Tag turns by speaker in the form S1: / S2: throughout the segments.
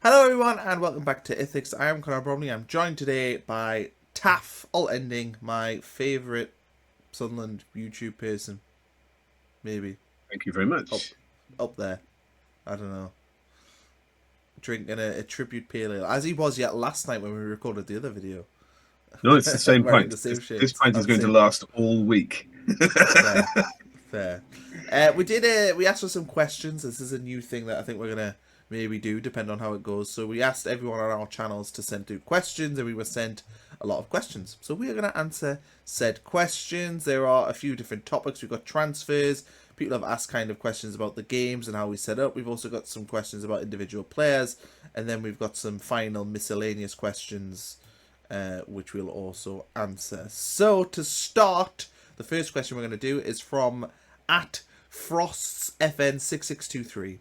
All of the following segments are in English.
S1: Hello everyone and welcome back to Ethics. I am Connor Bromley. I'm joined today by Taff, all ending, my favourite Sunderland YouTube person. Maybe.
S2: Thank you very much.
S1: Up there. I don't know. Drinking a tribute pale ale. As he was yet last night when we recorded the other video.
S2: No, it's the same
S1: Wearing
S2: pint.
S1: the same
S2: This
S1: shirts.
S2: pint is going to last all week.
S1: Fair. Fair. We asked for some questions. This is a new thing that I think we're gonna maybe do, depending on how it goes. So we asked everyone on our channels to send through questions, and we were sent a lot of questions. So we are gonna answer said questions. There are a few different topics. We've got transfers. People have asked kind of questions about the games and how we set up. We've also got some questions about individual players, and then we've got some final miscellaneous questions, which we'll also answer. So to start, the first question we're going to do is from @FrostsFN6623.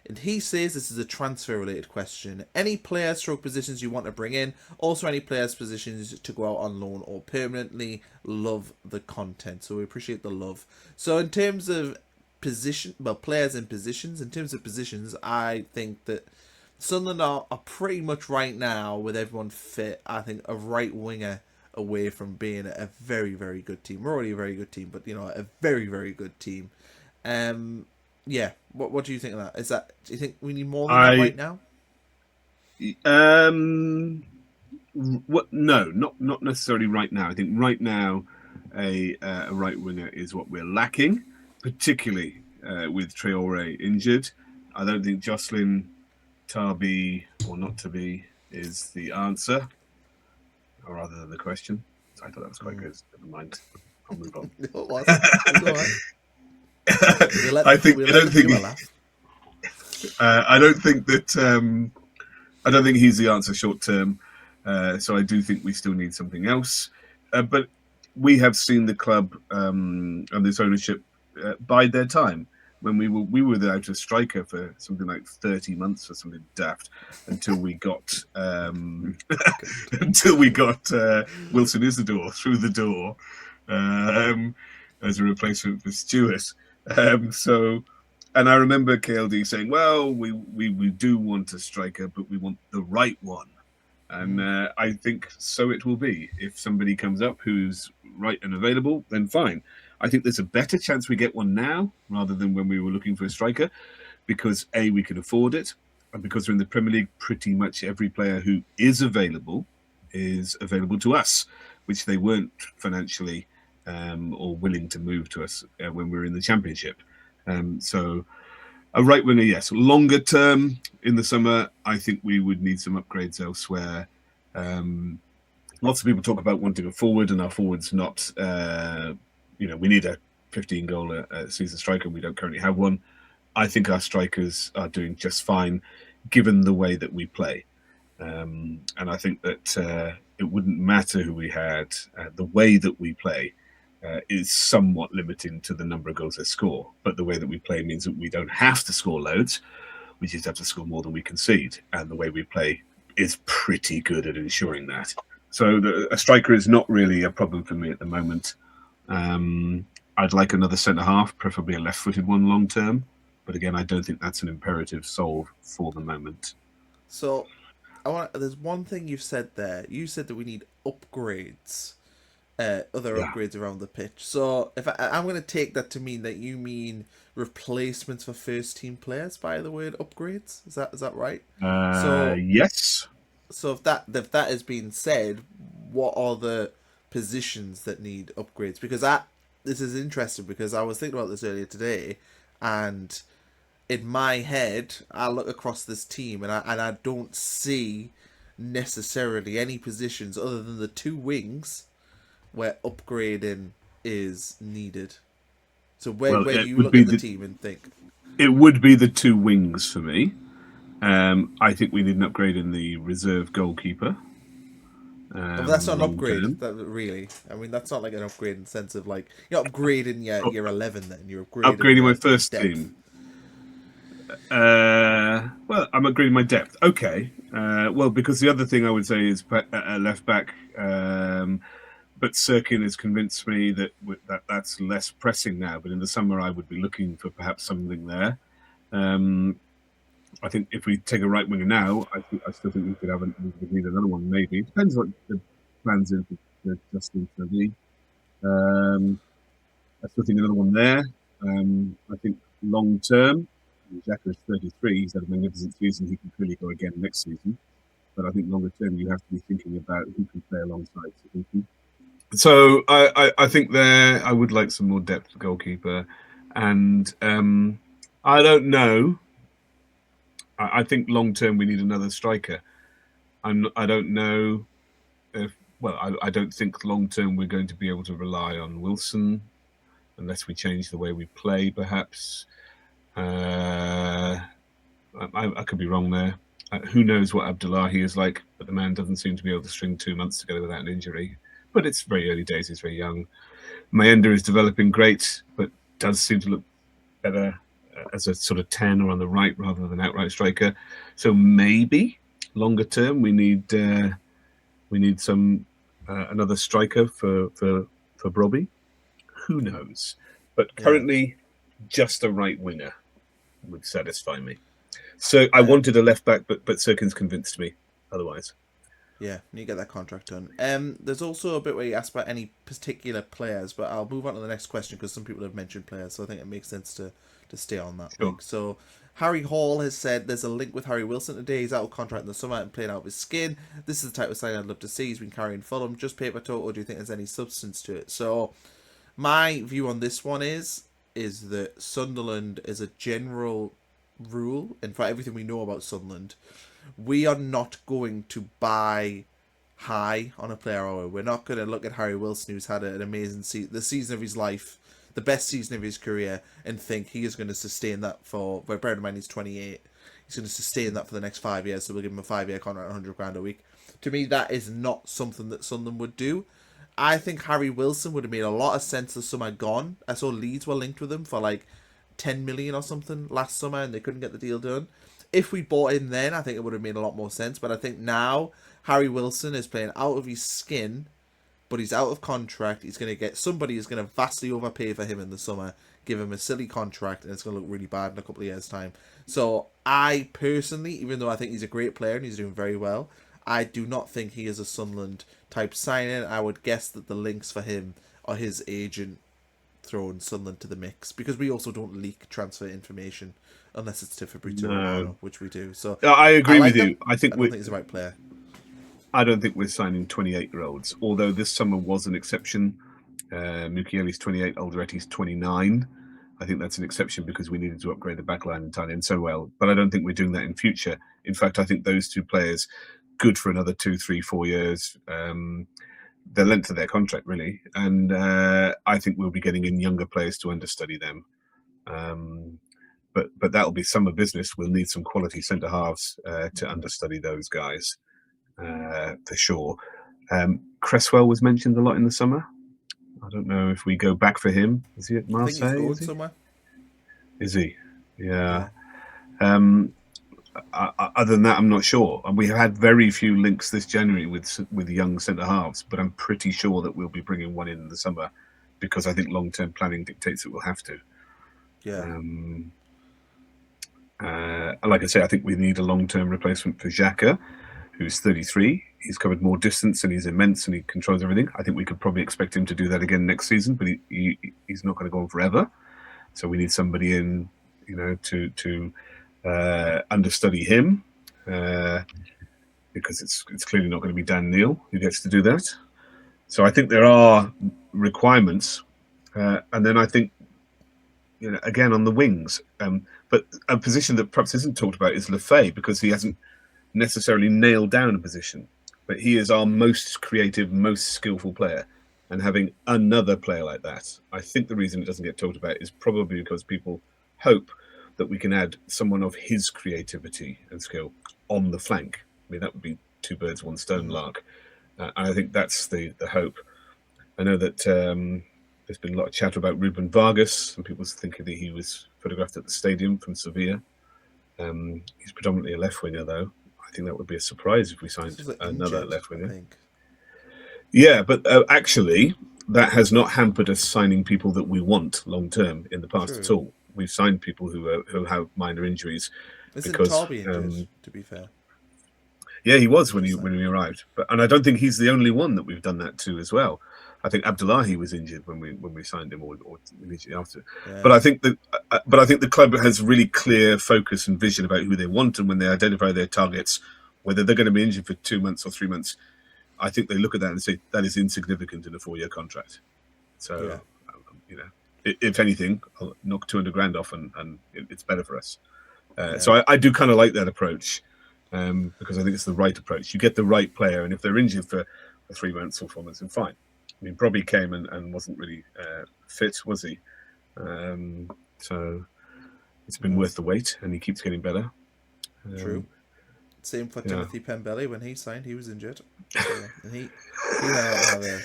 S1: And he says this is a transfer related question. Any players stroke positions you want to bring in? Also any players positions to go out on loan or permanently? Love the content. So we appreciate the love. So in terms of players and positions, in terms of positions, I think that Sunderland are pretty much right now, with everyone fit, I think a right winger away from being a very, very good team. We're already a very good team, but a very, very good team. Yeah. What do you think of that? Do you think we need more than that right now?
S2: No, not necessarily right now. I think right now a right winger is what we're lacking, particularly with Traore injured. I don't think Jocelyn Tarby or not to be is the answer, or rather than the question. I thought that was quite good. Never mind. I'll move on.
S1: What was it? It's all right. I
S2: don't think he's the answer short term. So I do think we still need something else. But we have seen the club and this ownership bide their time. When we were without a striker for something like 30 months or something daft until we got Wilson Isidore through the door as a replacement for Stewart. And I remember KLD saying, well, we do want a striker, but we want the right one. And I think so it will be. If somebody comes up who's right and available, then fine. I think there's a better chance we get one now rather than when we were looking for a striker, because A, we can afford it, and because we're in the Premier League, pretty much every player who is available to us, which they weren't financially or willing to move to us when we were in the Championship. So a right winger, yes. Longer term, in the summer, I think we would need some upgrades elsewhere. Lots of people talk about wanting a forward, and our forward's not... we need a 15-goal season striker. We don't currently have one. I think our strikers are doing just fine, given the way that we play. And I think that it wouldn't matter who we had. The way that we play is somewhat limiting to the number of goals they score. But the way that we play means that we don't have to score loads. We just have to score more than we concede. And the way we play is pretty good at ensuring that. So a striker is not really a problem for me at the moment. I'd like another centre-half, preferably a left-footed one long term. But again, I don't think that's an imperative solve for the moment.
S1: So, there's one thing you've said there. You said that we need upgrades, upgrades around the pitch. So, I'm going to take that to mean that you mean replacements for first-team players by the word upgrades. Is that right?
S2: Yes.
S1: So if that is being said, what are the positions that need upgrades? Because this is interesting, because I was thinking about this earlier today, and in my head I look across this team and I don't see necessarily any positions other than the two wings where upgrading is needed. So where do you look at the team and think?
S2: It would be the two wings for me. I think we need an upgrade in the reserve goalkeeper.
S1: But that's not an upgrade, really. I mean, that's not like an upgrade in the sense of like you're upgrading your 11. Then you're
S2: upgrading my first team. Well, I'm upgrading my depth. Okay. Well, because the other thing I would say is left back. But Sirkin has convinced me that that's less pressing now. But in the summer, I would be looking for perhaps something there. I think if we take a right winger now, I still think we could need another one. Maybe it depends what the plans are for Justin for me. I still think another one there. I think long term, Xhaka is 33. He's had a magnificent season. He can clearly go again next season. But I think longer term, you have to be thinking about who can play alongside Sadiki. So I think there I would like some more depth goalkeeper, and I don't know. I think long term we need another striker. I don't know if I don't think long term we're going to be able to rely on Wilson unless we change the way we play. Perhaps I could be wrong there. Who knows what Abdullahi is like? But the man doesn't seem to be able to string 2 months together without an injury. But it's very early days. He's very young. Mayenda is developing great, but does seem to look better as a sort of 10 or on the right rather than outright striker. So maybe longer term we need some another striker for Brobby. Who knows? But currently, just a right winger would satisfy me. So I wanted a left back, but Sirkin's convinced me otherwise.
S1: Yeah, you get that contract done. There's also a bit where you ask about any particular players, but I'll move on to the next question because some people have mentioned players, so I think it makes sense to stay on that link. So Harry Hall has said there's a link with Harry Wilson today. He's out of contract in the summer and playing out of his skin. This is the type of sign I'd love to see. He's been carrying Fulham. Just paper talk, or do you think there's any substance to it? So my view on this one is that Sunderland is a general rule, and for everything we know about Sunderland, we are not going to buy high on a player. Or we're not going to look at Harry Wilson, who's had an amazing season, the season of his life, the best season of his career, and think he is going to sustain that for. Well, bear in mind he's 28. He's going to sustain that for the next 5 years. So we'll give him a 5-year contract, 100 grand a week. To me, that is not something that Sunderland would do. I think Harry Wilson would have made a lot of sense the summer gone. I saw Leeds were linked with him for like 10 million or something last summer, and they couldn't get the deal done. If we bought him then, I think it would have made a lot more sense. But I think now Harry Wilson is playing out of his skin, but he's out of contract. He's going to get somebody who's going to vastly overpay for him in the summer, give him a silly contract, and it's going to look really bad in a couple of years' time. So I personally, even though I think he's a great player and he's doing very well, I do not think he is a Sunderland type signing. I would guess that the links for him are his agent throwing Sunderland to the mix, because we also don't leak transfer information unless it's to Fabrizio Romano, which we do. So
S2: I agree with you. I don't
S1: think he's the right player.
S2: I don't think we're signing 28-year-olds, although this summer was an exception. Mukiele's 28, Alderetti's 29. I think that's an exception because we needed to upgrade the backline and tie in so well. But I don't think we're doing that in future. In fact, I think those two players, good for another 2, 3, 4 years. The length of their contract, really. And I think we'll be getting in younger players to understudy them. But that'll be summer business. We'll need some quality centre-halves to understudy those guys, for sure. Cresswell was mentioned a lot in the summer. I don't know if we go back for him. Is he at Marseille?
S1: I think he's going somewhere.
S2: Is he? Yeah. Other than that, I'm not sure. And we have had very few links this January with young centre halves, but I'm pretty sure that we'll be bringing one in the summer because I think long-term planning dictates that we'll have to.
S1: Yeah.
S2: Like I say, I think we need a long-term replacement for Xhaka, who's 33. He's covered more distance and he's immense and he controls everything. I think we could probably expect him to do that again next season, but he's not going to go on forever. So we need somebody in, to understudy him, because it's clearly not going to be Dan Neil who gets to do that. So I think there are requirements, and then I think, again on the wings, but a position that perhaps isn't talked about is Lefay, because he hasn't necessarily nailed down a position, but he is our most creative, most skillful player. And having another player like that, I think the reason it doesn't get talked about is probably because people hope that we can add someone of his creativity and skill on the flank. I mean, that would be 2 birds, 1 stone lark. And I think that's the hope. I know that there's been a lot of chatter about Ruben Vargas. Some people thinking that he was photographed at the stadium from Sevilla. He's predominantly a left winger, though. I think that would be a surprise if we signed another left winger. Yeah, but actually, that has not hampered us signing people that we want long term in the past at all. We've signed people who have minor injuries.
S1: Isn't
S2: because
S1: Torby injured, to be fair?
S2: yeah, he was when he arrived, and I don't think he's the only one that we've done that to as well. I think Abdullahi was injured when we signed him, or immediately after.
S1: Yeah.
S2: But I think the club has really clear focus and vision about who they want, and when they identify their targets, whether they're going to be injured for 2 months or 3 months, I think they look at that and say that is insignificant in a 4-year contract. So, if anything, I'll knock 200 grand off, and it's better for us. So I do kind of like that approach. Because I think it's the right approach. You get the right player, and if they're injured for 3 months or 4 months, then fine. I mean, Brobby came and wasn't really fit, was he? So it's been worth the wait, and he keeps getting better.
S1: True. Same for Timothy Pembele when he signed; he was injured. So, and he had a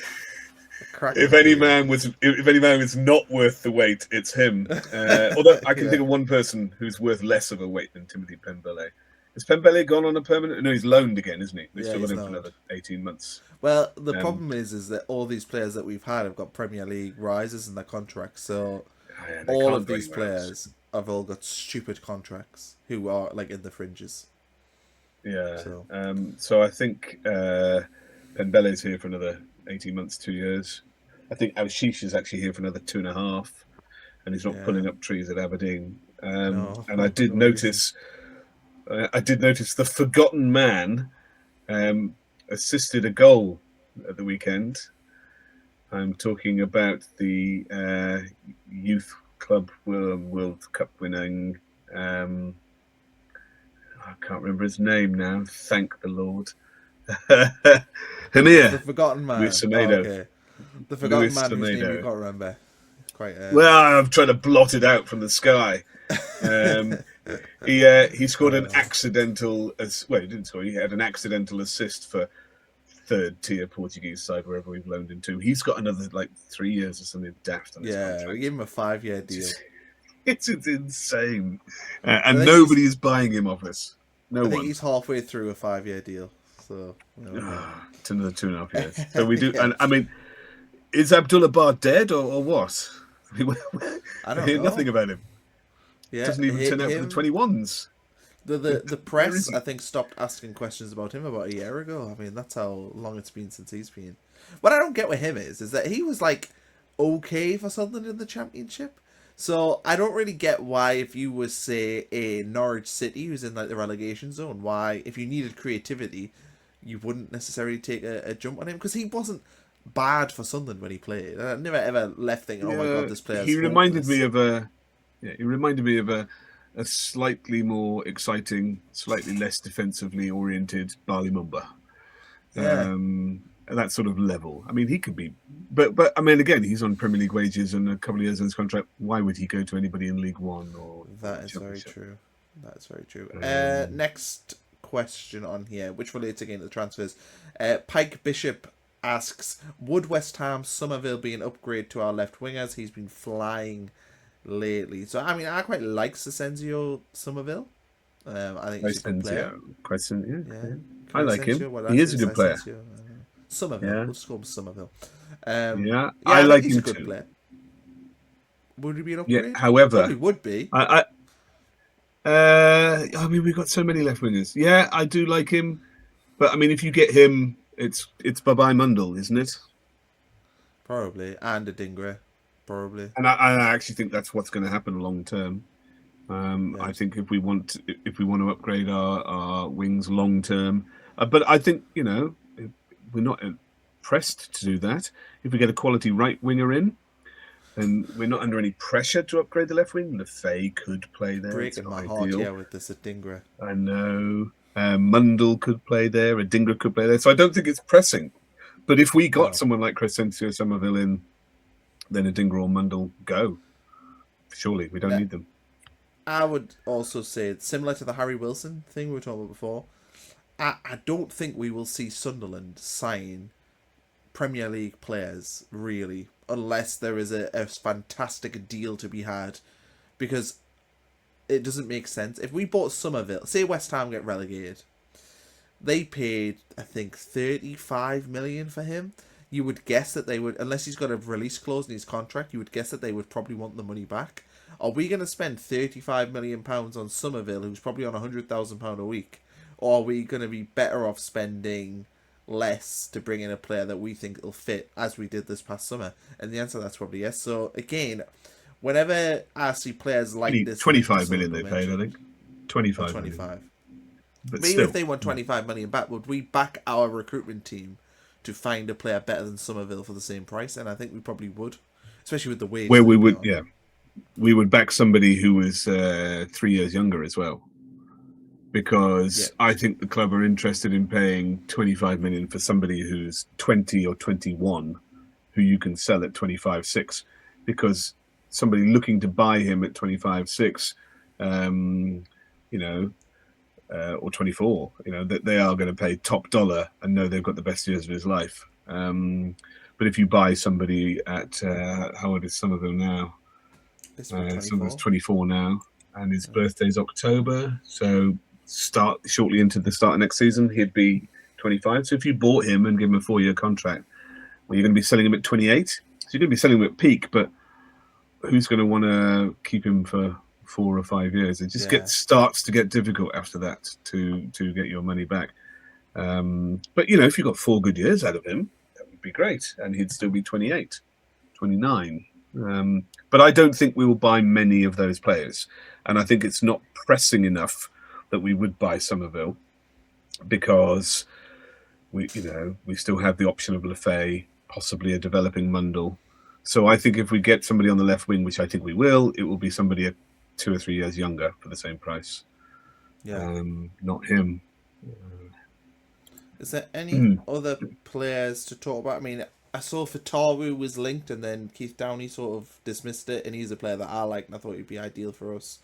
S1: crack.
S2: If any man was not worth the wait, it's him. Although I can think of one person who's worth less of a wait than Timothy Pembele. Has Pembele gone on a permanent? No, he's loaned again, isn't he? They still got him for another 18 months.
S1: Well, the problem is that all these players that we've had have got Premier League rises in their contracts. So all of these players have all got stupid contracts who are like in the fringes.
S2: Yeah. So I think Pembele's here for another 18 months, 2 years. I think Alshish is actually here for another 2.5, and he's not pulling up trees at Aberdeen. And I did notice. I did notice the forgotten man assisted a goal at the weekend. I'm talking about the youth club World Cup winning. I can't remember his name now. Thank the Lord. Hamir.
S1: The forgotten man. Okay. The forgotten man whose name you can't remember.
S2: Well, I'm trying to blot it out from the sky. He scored an accidental. Well, he didn't score. He had an accidental assist for third-tier Portuguese side wherever we've loaned him to. He's got another 3 years or something daft on his contract.
S1: Yeah, we gave him a 5-year deal.
S2: It's insane, and nobody is buying him off us. I think
S1: he's halfway through a 5-year deal, so
S2: it's another 2.5 years. So we do, and I mean, is Abdullah Bar dead or what?
S1: I don't know.
S2: Nothing about him.
S1: Yeah,
S2: doesn't even turn out for the 21s.
S1: The press, I think, stopped asking questions about him about a year ago. I mean, that's how long it's been since he's been. What I don't get with him is that he was okay for Sunderland in the Championship. So I don't really get why, if you were, say, a Norwich City who's in the relegation zone, why, if you needed creativity, you wouldn't necessarily take a jump on him, because he wasn't bad for Sunderland when he played. I never ever left thinking, "Oh my god, this player's."
S2: He reminded me of a slightly more exciting, slightly less defensively oriented Bali Mumba. That sort of level. I mean, he could be, but I mean, again, he's on Premier League wages and a couple of years on his contract. Why would he go to anybody in League One or?
S1: That is very true. That's very true. Next question on here, which relates again to the transfers. Pike Bishop asks, would West Ham Somerville be an upgrade to our left wingers? He's been flying lately. So, I mean, I quite like Sessenzio Somerville. I think he's a good player.
S2: I like him. He is a good player.
S1: Somerville. We'll just call him Somerville.
S2: I like him too.
S1: Player. Would he be an upgrade?
S2: Yeah, however,
S1: probably would be.
S2: I mean, we've got so many left wingers. Yeah, I do like him, but I mean, if you get him, it's bye-bye Mundle, isn't it?
S1: Probably, and a Dingra, probably.
S2: And I actually think that's what's going to happen long term. I think if we want to upgrade our wings long term, but I think we're not pressed to do that. If we get a quality right winger in, then we're not under any pressure to upgrade the left wing. Lefay could play there.
S1: Breaking my heart, with this Adingra.
S2: I know. Mundle could play there. Adingra could play there. So I don't think it's pressing. But if we got someone like Crescencio Somerville in, then Adingra or Mundle go. Surely, we don't need them.
S1: I would also say it's similar to the Harry Wilson thing we were talking about before. I don't think we will see Sunderland sign Premier League players, really, unless there is a fantastic deal to be had, because it doesn't make sense. If we bought Somerville, say West Ham get relegated, they paid, I think, 35 million for him. You would guess that they would, unless he's got a release clause in his contract, you would guess that they would probably want the money back. Are we going to spend £35 million on Somerville, who's probably on £100,000 a week? Or are we going to be better off spending less to bring in a player that we think will fit, as we did this past summer? And the answer to that's probably yes. So again, whenever I see players like this,
S2: 25 million they paid, I think. 25
S1: 25.
S2: million. But
S1: Maybe
S2: still,
S1: if they want 25 million back, would we back our recruitment team to find a player better than Somerville for the same price? And I think we probably would, especially with the wage.
S2: where we would, yeah, we would back somebody who was 3 years younger as well, because I think the club are interested in paying 25 million for somebody who's 20 or 21, who you can sell at 25.6, because somebody looking to buy him at 25.6, you know, or 24, you know, that they are going to pay top dollar and know they've got the best years of his life. But if you buy somebody at how old is Somerville now? Somerville's 24 now, and his birthday's October, so start shortly into the start of next season, he'd be 25. So if you bought him and give him a 4-year contract, well, you're going to be selling him at 28. So you're going to be selling him at peak, but who's going to want to keep him for 4 or 5 years? It just starts to get difficult after that to get your money back. But you know, if you got 4 good years out of him, that would be great, and he'd still be 28, 29. But I don't think we will buy many of those players, and I think it's not pressing enough that we would buy Somerville, because we still have the option of Lefay, possibly a developing Mundle. So I think if we get somebody on the left wing, which I think we will, it will be somebody 2 or 3 years younger for the same price.
S1: Yeah.
S2: Not him.
S1: Is there any other players to talk about? I mean, I saw Fatawu was linked, and then Keith Downey sort of dismissed it, and he's a player that I like, and I thought he'd be ideal for us.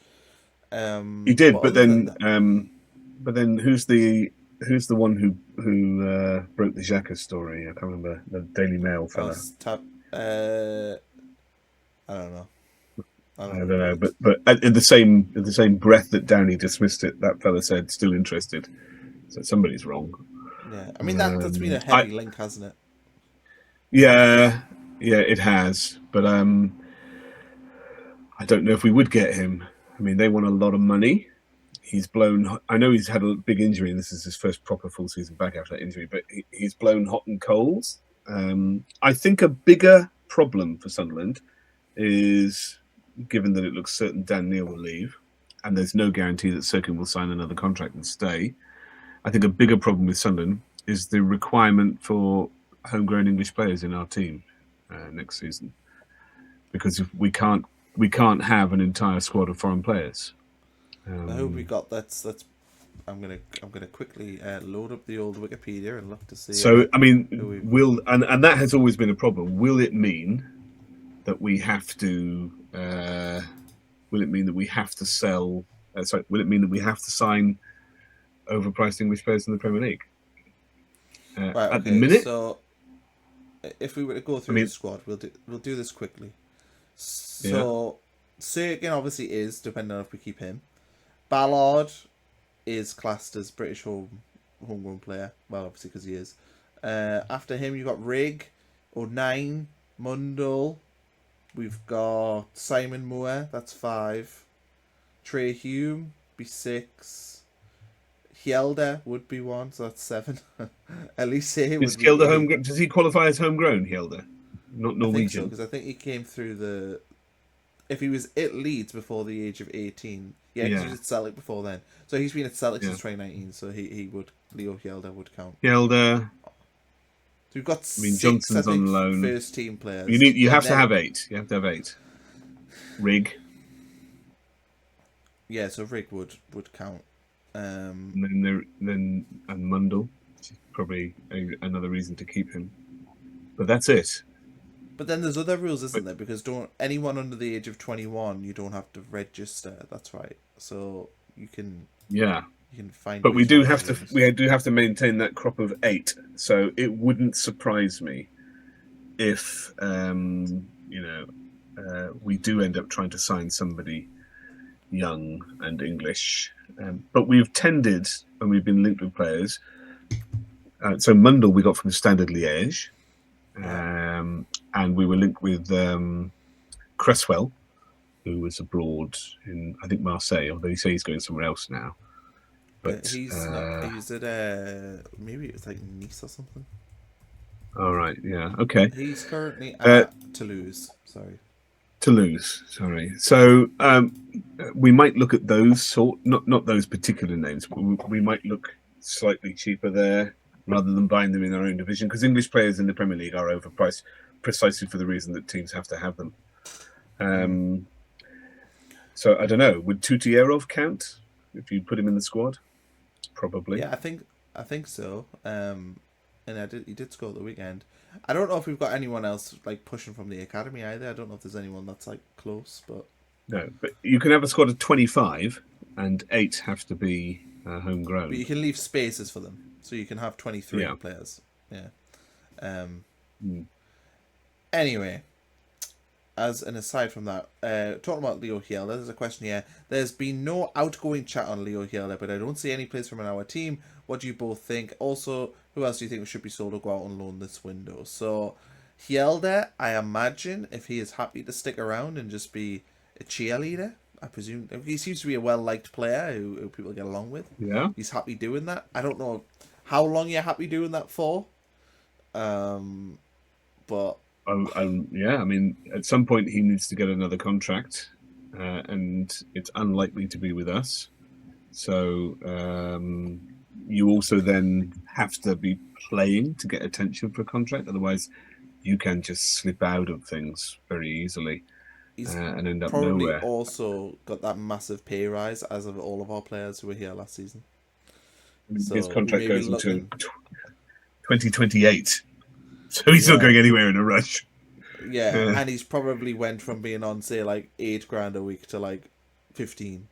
S2: He did, but then who's the one who broke the Xhaka story? I can't remember, the Daily Mail fella.
S1: I don't know.
S2: I don't know, but in the same breath that Downey dismissed it, that fella said still interested. So somebody's wrong.
S1: Yeah, I mean that's been a heavy link, hasn't it?
S2: Yeah, it has. But I don't know if we would get him. I mean, they want a lot of money. I know he's had a big injury, and this is his first proper full season back after that injury, but he's blown hot and cold. I think a bigger problem for Sunderland is, given that it looks certain Dan Neil will leave, and there's no guarantee that Sirkin will sign another contract and stay, I think a bigger problem with Sunderland is the requirement for homegrown English players in our team next season, because if we can't have an entire squad of foreign players.
S1: I hope we got that's. I'm gonna quickly load up the old Wikipedia and look to see.
S2: So I mean, and that has always been a problem. Will it mean that we have to? Will it mean that we have to sell? Will it mean that we have to sign overpriced English players in the Premier League? At the minute,
S1: so if we were to go through the squad, we'll do this quickly. So Sirkin obviously is, depending on if we keep him. Ballard is classed as British homegrown player. Well, obviously because he is. After him, you've got Rigg, O'Neill, Mundle. We've got Simon Moore. That's 5. Trai Hume be 6. Hjelde would be 1, so that's 7. Elise
S2: is Hjelde homegrown? Does he qualify as homegrown, Hjelde? Not Norwegian.
S1: Because I think he came through the. If he was at Leeds before the age of 18, because he was at Celtic before then. So he's been at Celtic since 2019. So he would. Leo Hjelde would count.
S2: Hjelde.
S1: So we've got 6,
S2: Johnson's on loan.
S1: First team players.
S2: You have to have 8. You have to have 8. Rigg.
S1: Yeah, so Rigg would count.
S2: And then Mundle, which is probably another reason to keep him. But that's it.
S1: But then there's other rules, isn't there? Because anyone under the age of 21, you don't have to register. That's right. So you can. Yeah. You can find.
S2: But we do have to maintain that crop of 8. So it wouldn't surprise me if we do end up trying to sign somebody young and English. But we've tended, when we've been linked with players. So Mundle we got from Standard Liège. And we were linked with Cresswell who was abroad in, I think, Marseille, although he says he's going somewhere else now. But
S1: He's not. He's at maybe it's like Nice or something.
S2: all right, yeah, okay.
S1: He's currently at Toulouse. Sorry.
S2: Toulouse, sorry. So we might look at those not those particular names, but we might look slightly cheaper there rather than buying them in our own division, because English players in the Premier League are overpriced precisely for the reason that teams have to have them. So I don't know. Would Tutierov count if you put him in the squad? Probably.
S1: Yeah, I think so. And he did score at the weekend. I don't know if we've got anyone else like pushing from the academy either. I don't know if there's anyone that's like close, but
S2: no. But you can have a squad of 25, and 8 have to be homegrown.
S1: But you can leave spaces for them, so you can have 23 players. Yeah. Anyway, as an aside from that, talking about Leo Hiel, there's a question here. There's been no outgoing chat on Leo Hiel, but I don't see any plays from our team. What do you both think? Also, who else do you think should be sold or go out on loan this window? So, Hielde, I imagine, if he is happy to stick around and just be a cheerleader, I presume. He seems to be a well-liked player who people get along with.
S2: Yeah.
S1: He's happy doing that. I don't know how long you're happy doing that for. But...
S2: yeah, I mean, at some point he needs to get another contract, and it's unlikely to be with us. So you also then have to be playing to get attention for a contract. Otherwise, you can just slip out of things very easily and end up nowhere.
S1: Probably also got that massive pay rise as of all of our players who were here last season.
S2: So his contract goes into 2028. So he's not going anywhere in a rush.
S1: Yeah, and he's probably went from being on, say, like $8,000 a week to like 15.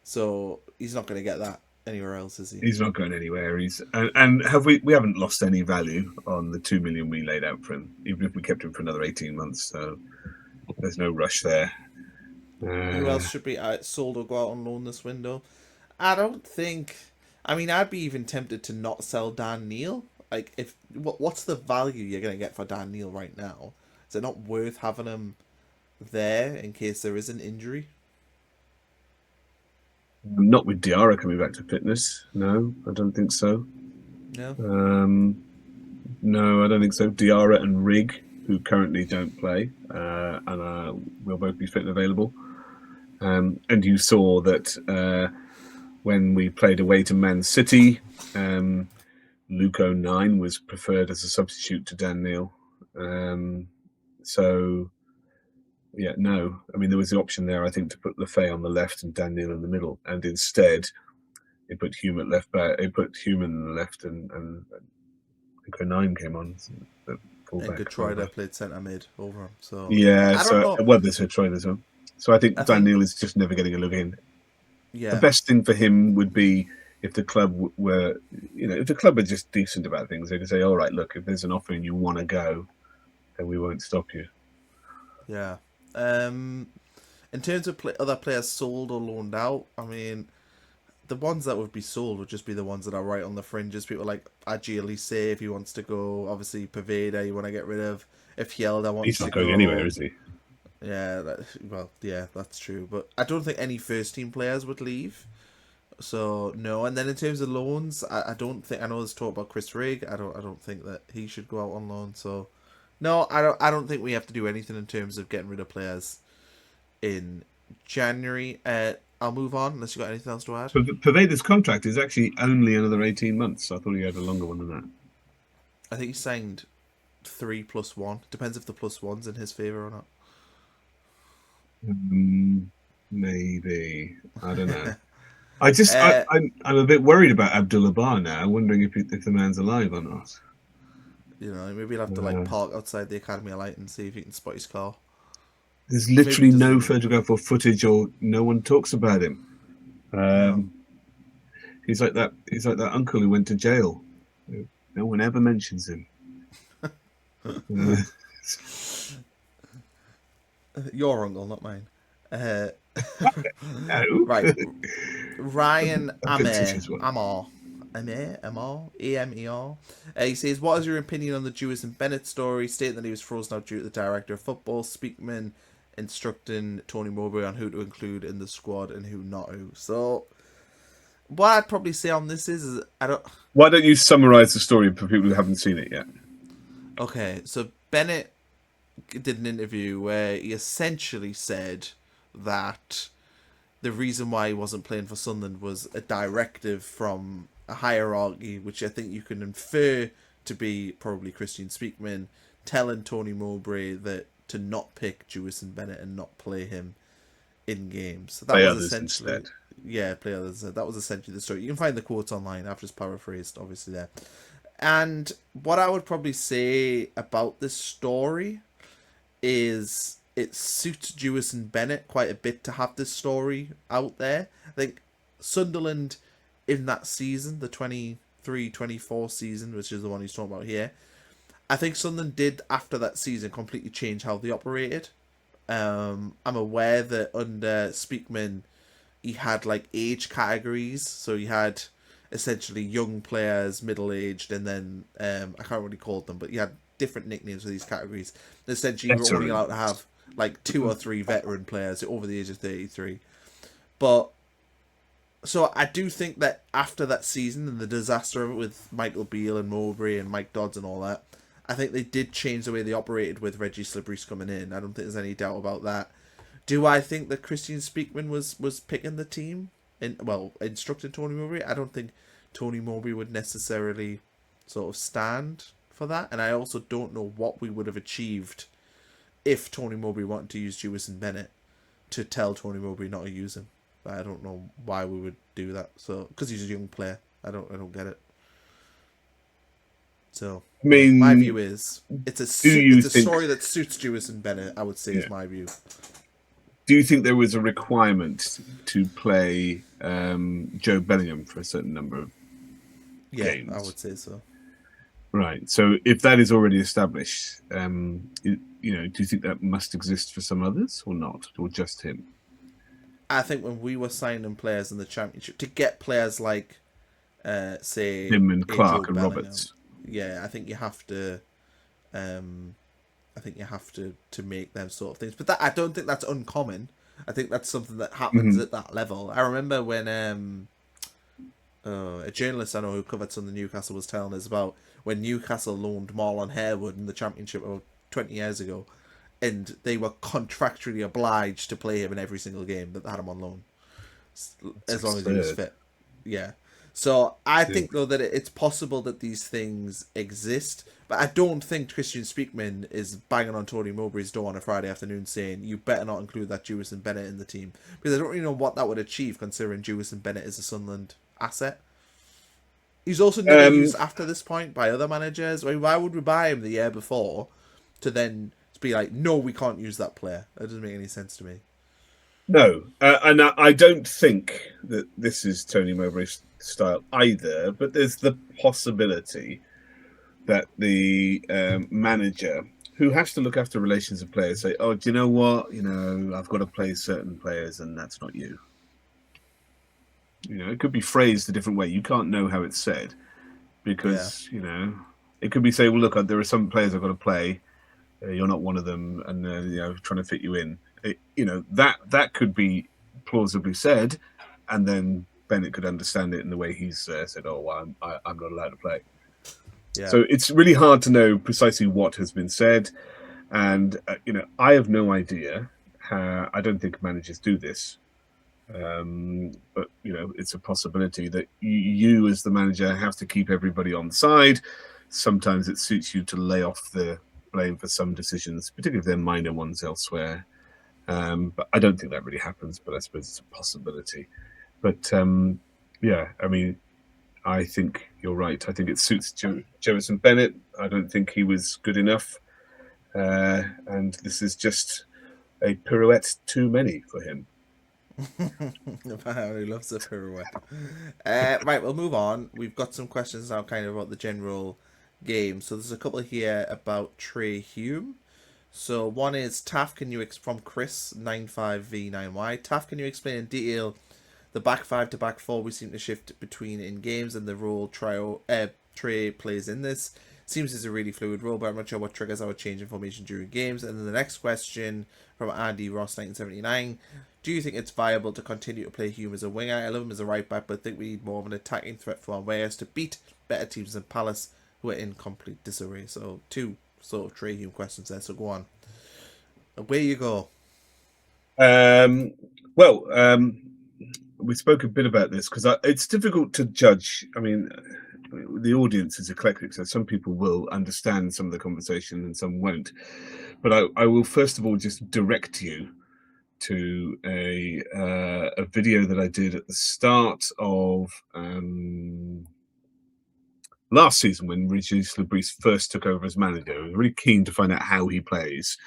S1: So he's not going to get that anywhere else, is he?
S2: He's not going anywhere. And have we haven't lost any value on the 2 million we laid out for him, even if we kept him for another 18 months. So there's no rush there.
S1: Who else should be sold or go out on loan this window? I don't think. I mean, I'd be even tempted to not sell Dan Neil. Like, what's the value you're going to get for Dan Neil right now? Is it not worth having him there in case there is an injury?
S2: Not with Diarra coming back to fitness. No, I don't think so.
S1: No?
S2: No, I don't think so. Diarra and Rigg, who currently don't play, and will both be fit and available. And you saw that when we played away to Man City, Luke 09 was preferred as a substitute to Dan Neil. So, yeah, no. I mean, there was the option there, I think, to put Lefay on the left and Dan Neil in the middle, and instead, they put Hume at left back. They put Hume in the left, and Luke 09 came on.
S1: And Detroit played centre mid over him. So
S2: yeah, there's Detroit as well. So I think Dan Neil is just never getting a look in.
S1: Yeah.
S2: The best thing for him would be if the club were, if the club are just decent about things, they could say, all right, look, if there's an offer and you want to go, then we won't stop you.
S1: Yeah. In terms of other players sold or loaned out, I mean, the ones that would be sold would just be the ones that are right on the fringes. People like Adji say if he wants to go. Obviously, Paveda you want to get rid of. If Hielda wants to go.
S2: He's not going anywhere, is he?
S1: Yeah, that's true. But I don't think any first team players would leave. So no. And then in terms of loans, I don't think, I know there's talk about Chris Rigg. I don't think that he should go out on loan. So no, I don't think we have to do anything in terms of getting rid of players in January. I'll move on unless you got anything else to add.
S2: But Paveda's contract is actually only another 18 months. So I thought he had a longer one than that.
S1: I think he signed 3 + 1. Depends if the +1's in his favour or not.
S2: Maybe. I don't know. I'm a bit worried about Abdullah Bar now, wondering if the man's alive or not.
S1: Maybe he'll have to park outside the Academy of Light and see if he can spot his car.
S2: There's literally no photograph or footage, or no one talks about him. He's like that. He's like that uncle who went to jail. No one ever mentions him.
S1: Your uncle, not mine.
S2: No.
S1: Right. Ryan Amer. A-M-E-R. He says, what is your opinion on the Jewis and Bennett story? Stating that he was frozen out due to the director of football, Speakman, instructing Tony Mowbray on who to include in the squad and who not to. So what I'd probably say on this is I don't.
S2: Why don't you summarise the story for people who haven't seen it yet?
S1: Okay, so Bennett did an interview where he essentially said that the reason why he wasn't playing for Sunderland was a directive from a hierarchy, which I think you can infer to be probably Christian Speakman telling Tony Mowbray that to not pick Jewison Bennett and not play him in games. So that
S2: Play
S1: was
S2: others
S1: essentially
S2: instead.
S1: yeah, play others. That was essentially the story. You can find the quotes online. I've just paraphrased, obviously there. And what I would probably say about this story is it suits Jewison Bennett quite a bit to have this story out there. I think Sunderland in that season, the 23-24 season, which is the one he's talking about here, I think Sunderland did after that season completely change how they operated. I'm aware that under Speakman, he had like age categories, so he had essentially young players, middle-aged, and then I can't really call them, but he had different nicknames for these categories. Essentially, you were only allowed to have like 2 or 3 veteran players over the age of 33. But so I do think that after that season and the disaster of it with Michael Beale and Mowbray and Mike Dodds and all that, I think they did change the way they operated with Reggie Slibreese coming in. I don't think there's any doubt about that. Do I think that Christian Speakman was picking the team? Instructing Tony Mowbray? I don't think Tony Mowbray would necessarily sort of stand for that. And I also don't know what we would have achieved if Tony Mowbray wanted to use Jewison Bennett to tell Tony Mowbray not to use him. But I don't know why we would do that. So because he's a young player, I don't get it. So
S2: I mean,
S1: my view is it's a story that suits Jewison Bennett. I would say is my view.
S2: Do you think there was a requirement to play Joe Bellingham for a certain number of games?
S1: I would say so.
S2: Right. So if that is already established, do you think that must exist for some others or not, or just him?
S1: I think when we were signing players in the Championship to get players like, say,
S2: him and Clark and
S1: Bellingham,
S2: Roberts.
S1: Yeah, I think you have to. I think you have to make them sort of things, but I don't think that's uncommon. I think that's something that happens at that level. I remember when a journalist I know who covered Sunderland Newcastle was telling us about when Newcastle loaned Marlon Harewood in the Championship about 20 years ago, and they were contractually obliged to play him in every single game that they had him on loan, as long as he was fit. Yeah. So I think though that it's possible that these things exist, but I don't think Christian Speakman is banging on Tony Mowbray's door on a Friday afternoon saying you better not include that Jewison Bennett in the team, because I don't really know what that would achieve considering Jewison Bennett is a Sunderland asset. He's also never used after this point by other managers. I mean, why would we buy him the year before to then be like, no, we can't use that player? That doesn't make any sense to me.
S2: No, and I don't think that this is Tony Mowbray's style either, but there's the possibility that the manager, who has to look after relations of players, say, oh, do you know what? I've got to play certain players and that's not you. It could be phrased a different way. You can't know how it's said because, it could be say, well, look, there are some players I've got to play. You're not one of them, and trying to fit you in. That could be plausibly said, and then Bennett could understand it in the way he's said, "Oh, well, I'm not allowed to play." Yeah. So it's really hard to know precisely what has been said, and I have no idea. I don't think managers do this, but it's a possibility that you, as the manager, have to keep everybody on side. Sometimes it suits you to lay off the blame for some decisions, particularly if they're minor ones elsewhere. But I don't think that really happens, but I suppose it's a possibility. But I mean, I think you're right. I think it suits Jewison Bennett. I don't think he was good enough. And this is just a pirouette too many for him.
S1: He loves a pirouette. Right, we'll move on. We've got some questions now kind of about the general game. So there's a couple here about Trai Hume. So one is Taff, can you from Chris 95V9Y. Taff, can you explain in detail the back 5 to back 4 we seem to shift between in games and the role Trai plays in this? Seems it's a really fluid role, but I'm not sure what triggers our change in formation during games. And then the next question from Andy Ross 1979. Do you think it's viable to continue to play Hume as a winger? I love him as a right back, but think we need more of an attacking threat from our wingers to beat better teams than Palace, who are in complete disarray. So 2 sort of Trai Hume questions there, so go on. Away you go.
S2: We spoke a bit about this because it's difficult to judge. I mean, the audience is eclectic, so some people will understand some of the conversation and some won't. But I will first of all just direct you to a video that I did at the start of last season when Régis Lebris first took over as manager. I was really keen to find out how he plays.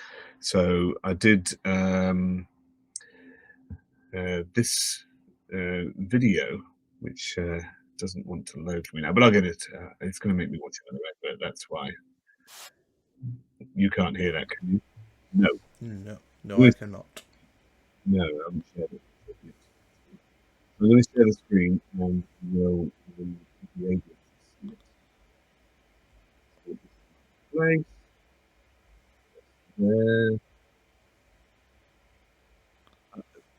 S2: So I did this video, which doesn't want to load for me now, but I'll get it. It's going to make me watch it anyway, but that's why. You can't hear that, can you?
S1: No, I cannot.
S2: No, I haven't shared it. I'm going to share the screen and we'll be able to see it. Place. There.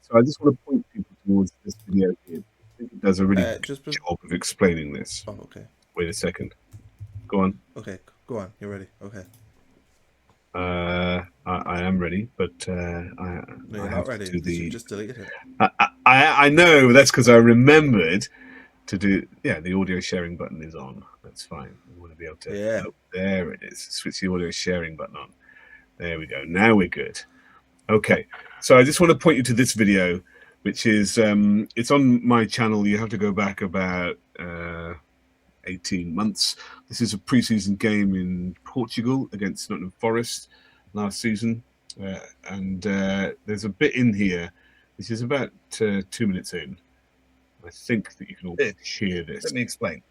S2: So I just want to point people towards this video here. I think it does a really good job of explaining this.
S1: Oh, okay.
S2: Wait a second. Go on.
S1: Okay, go on. You're ready. Okay.
S2: I am ready, but
S1: no, you're not ready. You just deleted it.
S2: I know, that's because I remembered to do. Yeah, the audio sharing button is on. That's fine. I want to be able to.
S1: Yeah.
S2: Oh, there it is. Switch the audio sharing button on. There we go. Now we're good. Okay, so I just want to point you to this video, which is it's on my channel. You have to go back about 18 months. This is a pre-season game in Portugal against Nottingham Forest last season, and there's a bit in here which is about 2 minutes in. I think that you can all hear this.
S3: Let me explain.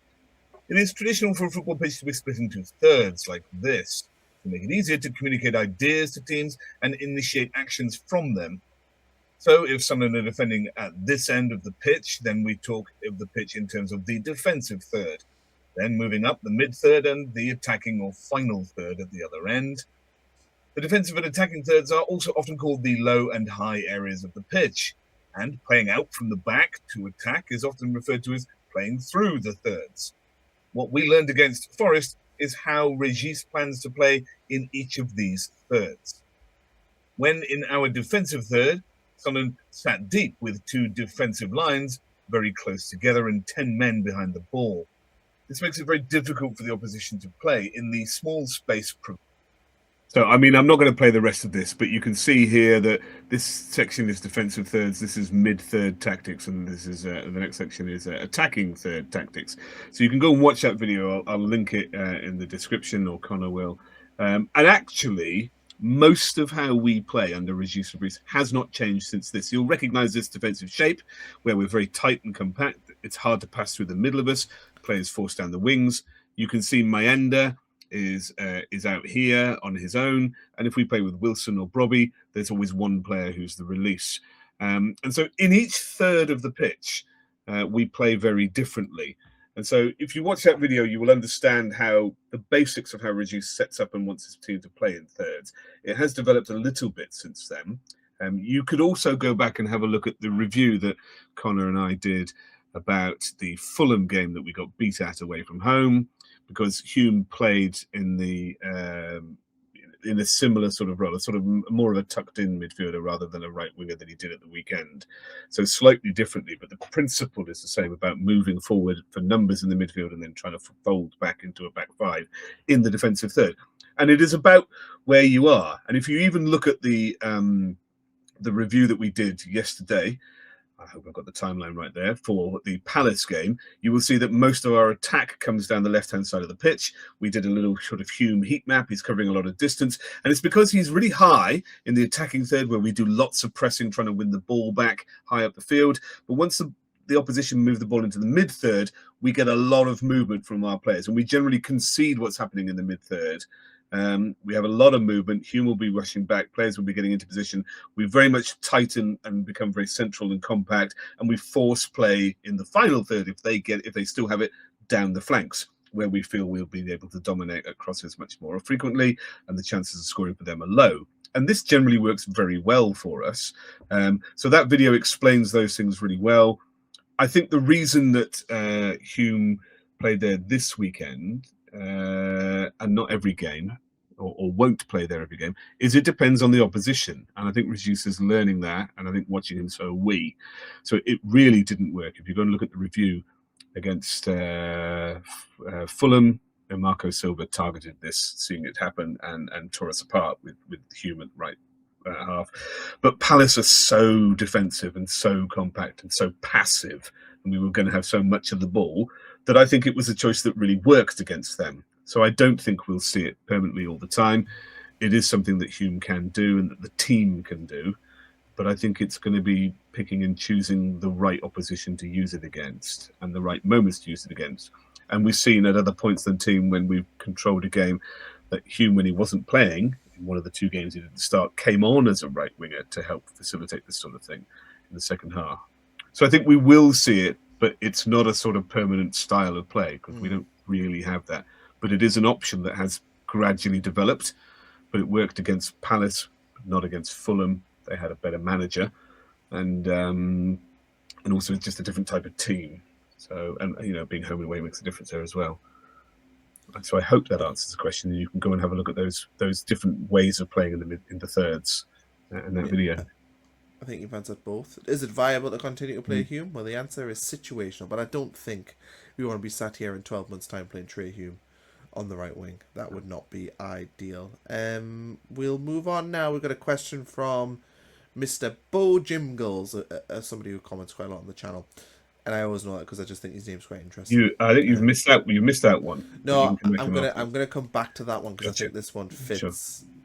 S3: It is traditional for a football pitch to be split into thirds like this, to make it easier to communicate ideas to teams and initiate actions from them. So if Sunderland are defending at this end of the pitch, then we talk of the pitch in terms of the defensive third. Then moving up the mid-third and the attacking or final third at the other end. The defensive and attacking thirds are also often called the low and high areas of the pitch. And playing out from the back to attack is often referred to as playing through the thirds. What we learned against Forest is how Régis plans to play in each of these thirds. When in our defensive third, Sunderland sat deep with 2 defensive lines very close together and 10 men behind the ball. This makes it very difficult for the opposition to play in the small space.
S2: So, I mean, I'm not going to play the rest of this, but you can see here that this section is defensive thirds, this is mid-third tactics, and this is the next section is attacking third tactics. So you can go and watch that video. I'll link it in the description, or Connor will. And actually, most of how we play under Régis Lebris has not changed since this. You'll recognise this defensive shape, where we're very tight and compact. It's hard to pass through the middle of us. Players force down the wings. You can see Mayenda is out here on his own, and if we play with Wilson or Brobby, there's always one player who's the release. And so in each third of the pitch, we play very differently. And so if you watch that video, you will understand how the basics of how Régis sets up and wants his team to play in thirds. It has developed a little bit since then. You could also go back and have a look at the review that Connor and I did about the Fulham game that we got beat at away from home, because Hume played in a similar sort of role, a sort of more of a tucked-in midfielder rather than a right winger that he did at the weekend. So slightly differently, but the principle is the same about moving forward for numbers in the midfield and then trying to fold back into a back five in the defensive third. And it is about where you are. And if you even look at the review that we did yesterday, I hope I've got the timeline right there, for the Palace game, you will see that most of our attack comes down the left-hand side of the pitch. We did a little sort of Hume heat map. He's covering a lot of distance. And it's because he's really high in the attacking third, where we do lots of pressing, trying to win the ball back high up the field. But once the opposition move the ball into the mid-third, we get a lot of movement from our players. And we generally concede what's happening in the mid-third. We have a lot of movement. Hume will be rushing back. Players will be getting into position. We very much tighten and become very central and compact, and we force play in the final third if they still have it down the flanks. where we feel we'll be able to dominate at crosses much more frequently, and the chances of scoring for them are low. And this generally works very well for us. So that video explains those things really well. I think the reason that Hume played there this weekend and not every game, or won't play there every game, is it depends on the opposition. And I think Reduce is learning that, and I think watching him, so are we. So it really didn't work. If you go and look at the review against Fulham, and Marco Silva targeted this, seeing it happen, and tore us apart with Hume at right half. But Palace are so defensive and so compact and so passive, and we were going to have so much of the ball, that I think it was a choice that really worked against them. So I don't think we'll see it permanently all the time. It is something that Hume can do and that the team can do, but I think it's going to be picking and choosing the right opposition to use it against and the right moments to use it against. And we've seen at other points in the team when we've controlled a game that Hume, when he wasn't playing, in one of the 2 games he didn't start, came on as a right winger to help facilitate this sort of thing in the second half. So I think we will see it, but it's not a sort of permanent style of play because we don't really have that. But it is an option that has gradually developed, but it worked against Palace, not against Fulham. They had a better manager, and also it's just a different type of team. So, and being home and away makes a difference there as well. So I hope that answers the question. And you can go and have a look at those different ways of playing in the thirds in that video.
S1: I think you've answered both. Is it viable to continue to play Hume? Well, the answer is situational, but I don't think we want to be sat here in 12 months' time playing Trai Hume on the right wing. That would not be ideal. We'll move on now. We've got a question from Mr. Bo Jimgles, somebody who comments quite a lot on the channel. And I always know that because I just think his name's quite interesting.
S2: I think you've missed out. You missed that one.
S1: No, I'm gonna come back to that one because I think this one fits
S2: Sure.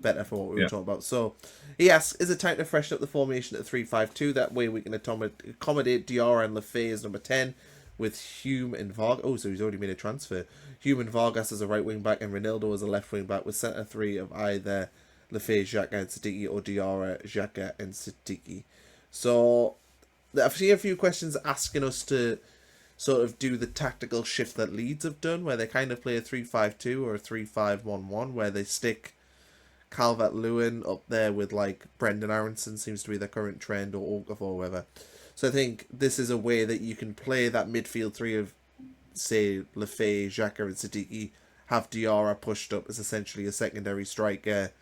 S1: better for what we were talking about. So he asks, is it time to freshen up the formation at 3-5-2? That way we can accommodate Diarra and Lafay as number 10 with Hume and Vargas. Oh, so he's already made a transfer. Hume and Vargas as a right wing back and Reinildo as a left wing back with centre 3 of either Lafay, Xhaka and Sadiki or Diarra, Xhaka and Sadiki. So I've seen a few questions asking us to sort of do the tactical shift that Leeds have done, where they kind of play a 3-5-2 or a 3-5-1-1, where they stick Calvert-Lewin up there with like Brendan Aronson seems to be their current trend, or Okafor or whatever. So I think this is a way that you can play that midfield 3 of, say, Lafay, Xhaka and Sadiki, have Diarra pushed up as essentially a secondary striker.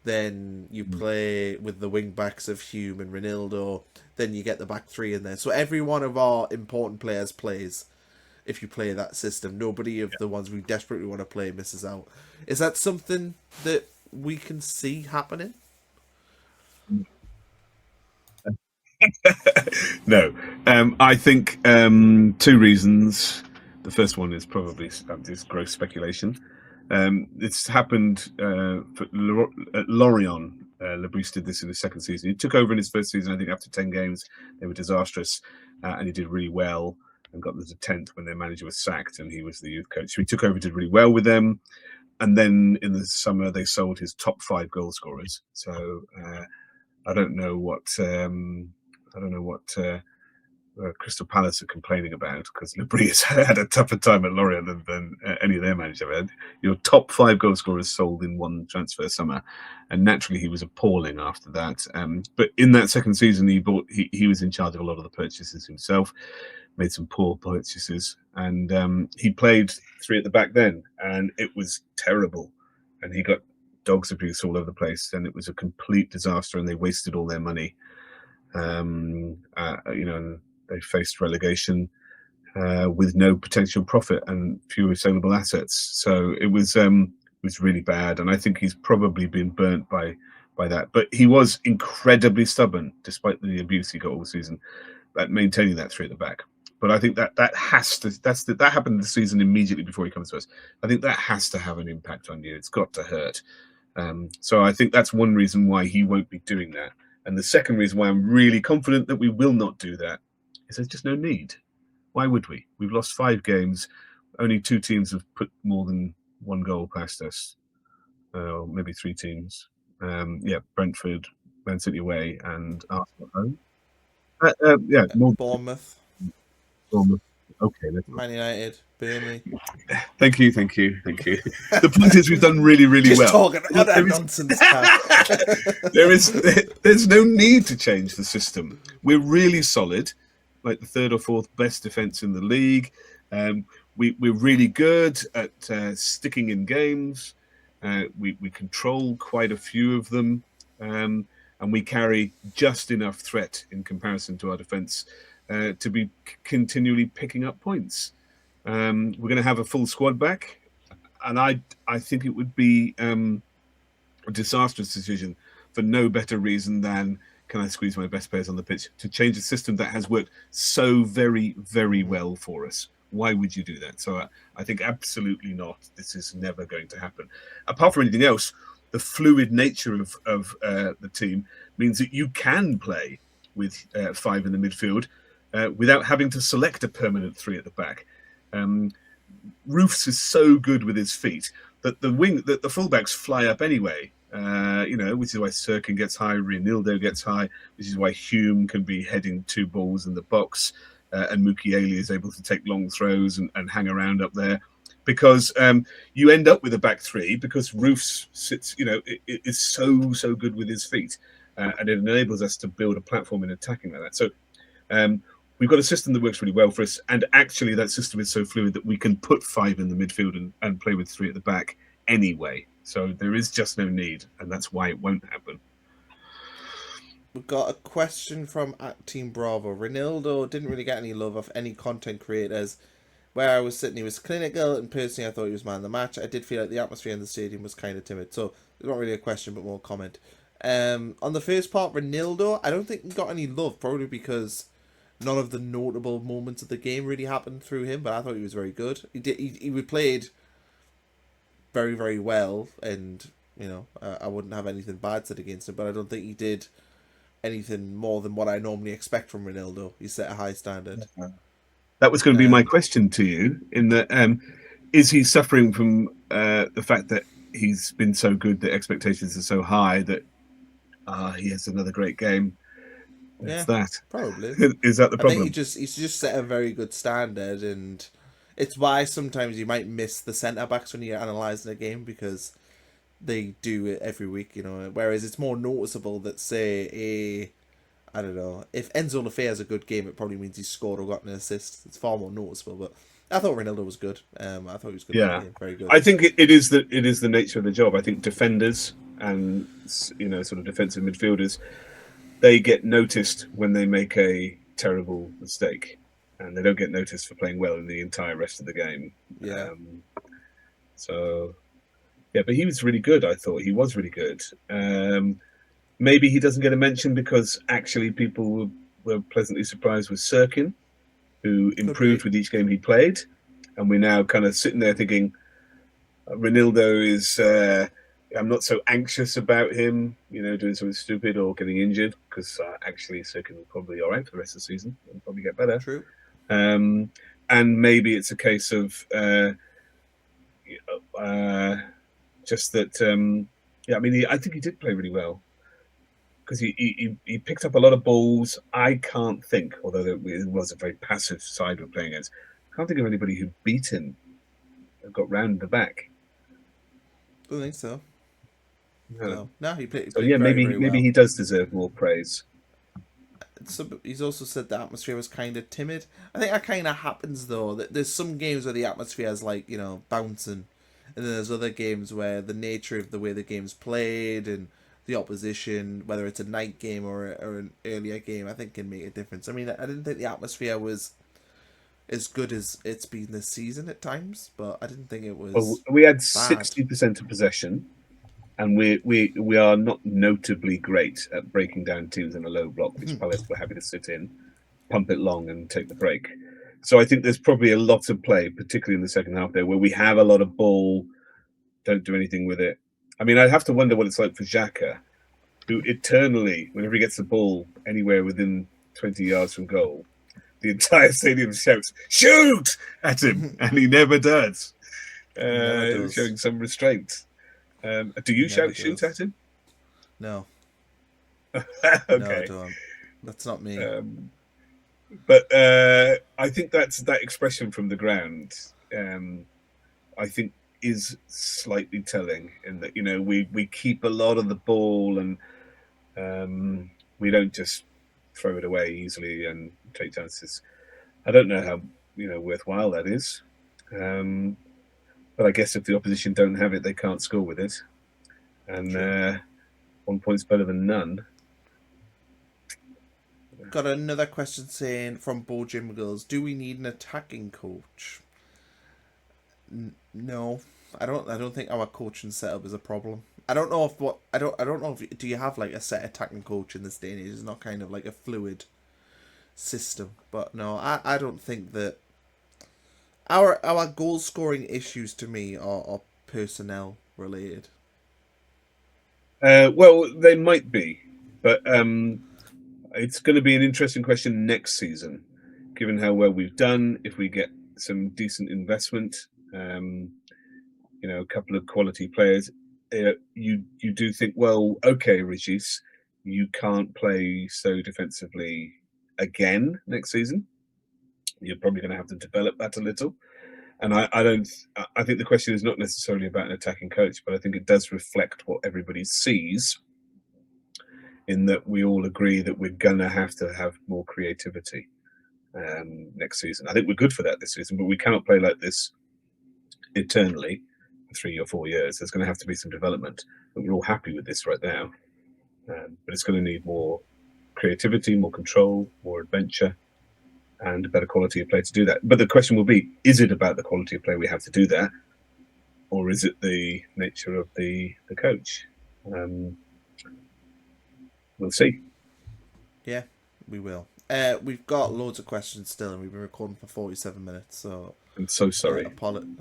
S1: Then you play with the wing backs of Hume and Reinildo. Then you get the back 3 in there. So every one of our important players plays if you play that system. Nobody of the ones we desperately want to play misses out. Is that something that we can see happening?
S2: No. I think 2 reasons. The first one is probably this gross speculation. It's happened at Lorient. Lebris did this in his second season. He took over in his first season, I think, after 10 games. They were disastrous, and he did really well and got them to 10th when their manager was sacked and he was the youth coach. So he took over, did really well with them. And then in the summer, they sold his top 5 goal scorers. So I don't know what Crystal Palace are complaining about, because Lebris had a tougher time at Lorient than any of their managers have had. Your top 5 goal scorers sold in one transfer summer, and naturally he was appalling after that. But in that second season, he was in charge of a lot of the purchases himself, made some poor purchases, and he played 3 at the back then, and it was terrible. And he got dogs abuse all over the place, and it was a complete disaster, and they wasted all their money. They faced relegation with no potential profit and fewer saleable assets. So it was really bad, and I think he's probably been burnt by that. But he was incredibly stubborn, despite the abuse he got all season, at maintaining that 3 at the back. But I think that happened this season immediately before he comes to us. I think that has to have an impact on you. It's got to hurt. So I think that's one reason why he won't be doing that. And the second reason why I'm really confident that we will not do that is there's just no need. Why would we? We've lost 5 games. Only 2 teams have put more than 1 goal past us. Or maybe 3 teams. Brentford, Man City away, and Arsenal at home. More
S1: Bournemouth.
S2: Bournemouth. Okay.
S1: Man United. Burnley.
S2: Thank you. The point is, we've done really, really
S1: Just
S2: well.
S1: talking utter nonsense.
S2: There's no need to change the system. We're really solid, like the third or fourth best defense in the league. We're really good at sticking in games. We control quite a few of them, and we carry just enough threat in comparison to our defense to be continually picking up points. We're going to have a full squad back, and I think it would be a disastrous decision for no better reason than, can I squeeze my best players on the pitch, to change a system that has worked so very, very well for us. Why would you do that? So I think absolutely not. This is never going to happen. Apart from anything else, the fluid nature of the team means that you can play with 5 in the midfield without having to select a permanent 3 at the back. Roofs is so good with his feet that the fullbacks fly up anyway. Which is why Sirkin gets high, Reinildo gets high, which is why Hume can be heading 2 balls in the box, and Mukiele is able to take long throws and hang around up there, because you end up with a back 3 because Roofs sits, is so good with his feet, and it enables us to build a platform in attacking like that. So we've got a system that works really well for us, and actually that system is so fluid that we can put 5 in the midfield and play with 3 at the back anyway. So there is just no need, and that's why it won't happen.
S1: We've got a question from @TeamBravo. Reinildo didn't really get any love of any content creators. Where I was sitting, he was clinical, and personally I thought he was man of the match. I did feel like the atmosphere in the stadium was kind of timid. So it's not really a question, but more a comment. On the first part, Reinildo, I don't think he got any love, probably because none of the notable moments of the game really happened through him, but I thought he was very good. He played very, very well, and I wouldn't have anything bad said against him, but I don't think he did anything more than what I normally expect from Reinildo. He set a high standard.
S2: That was going to be my question to you, in that is he suffering from the fact that he's been so good that expectations are so high that he has another great game? It's that.
S1: Probably.
S2: Is that the problem?
S1: I think he's just set a very good standard, and it's why sometimes you might miss the centre-backs when you're analysing a game, because they do it every week, whereas it's more noticeable that, say, I don't know, if Enzo Lafay has a good game, it probably means he's scored or got an assist. It's far more noticeable, but I thought Reinildo was good. I thought he was good.
S2: Yeah,
S1: very good.
S2: I think it is the nature of the job. I think defenders and sort of defensive midfielders, they get noticed when they make a terrible mistake, and they don't get noticed for playing well in the entire rest of the game.
S1: Yeah.
S2: But he was really good. I thought he was really good. Maybe he doesn't get a mention because actually people were pleasantly surprised with Sirkin, who improved with each game he played, and we're now kind of sitting there thinking, Reinildo is. I'm not so anxious about him, doing something stupid or getting injured, because actually Sirkin will probably be all right for the rest of the season and probably get better.
S1: True.
S2: And maybe it's a case of just that. I think he did play really well, because he picked up a lot of balls. I can't think, although it was a very passive side we're playing against, I can't think of anybody who beat him and got round the back.
S1: I don't think so. No, he played.
S2: So maybe he does deserve more praise.
S1: So he's also said the atmosphere was kind of timid. I think that kind of happens though. That there's some games where the atmosphere is like bouncing, and then there's other games where the nature of the way the game's played and the opposition, whether it's a night game or an earlier game, I think can make a difference. I mean, I didn't think the atmosphere was as good as it's been this season at times, but I didn't think it was.
S2: Well, we had 60% of possession, and we are not notably great at breaking down teams in a low block, which Palace were happy to sit in, pump it long, and take the break. So I think there's probably a lot of play, particularly in the second half there, where we have a lot of ball, don't do anything with it. I mean, I'd have to wonder what it's like for Xhaka, who eternally, whenever he gets the ball anywhere within 20 yards from goal, the entire stadium shouts, "Shoot!" at him, and he never does, showing some restraint. Do you shout "shoot" at him?
S1: No.
S2: Okay.
S1: No, I don't. That's not me.
S2: But I think that expression from the ground I think is slightly telling in that, we keep a lot of the ball, and we don't just throw it away easily and take chances. I don't know how worthwhile that is, but I guess if the opposition don't have it, they can't score with it, and 1 point's better than none.
S1: Got another question saying from Bo Jim Girls, do we need an attacking coach? No, I don't think our coaching setup is a problem. I don't know if do you have like a set attacking coach in this day and age? It's not kind of like a fluid system, but no, I don't think that our goal scoring issues to me are personnel related.
S2: Well, they might be, but it's going to be an interesting question next season, given how well we've done. If we get some decent investment, a couple of quality players, you do think, well, okay, Regis, you can't play so defensively again next season. You're probably going to have to develop that a little. And I think the question is not necessarily about an attacking coach, but I think it does reflect what everybody sees, in that we all agree that we're going to have more creativity next season. I think we're good for that this season, but we cannot play like this eternally for 3 or 4 years. There's going to have to be some development, but we're all happy with this right now. But it's going to need more creativity, more control, more adventure, and a better quality of play to do that. But the question will be, is it about the quality of play we have to do that, or is it the nature of the coach? We'll see.
S1: Yeah, we will. We've got loads of questions still, and we've been recording for 47 minutes, so
S2: I'm so sorry.
S1: Apologies.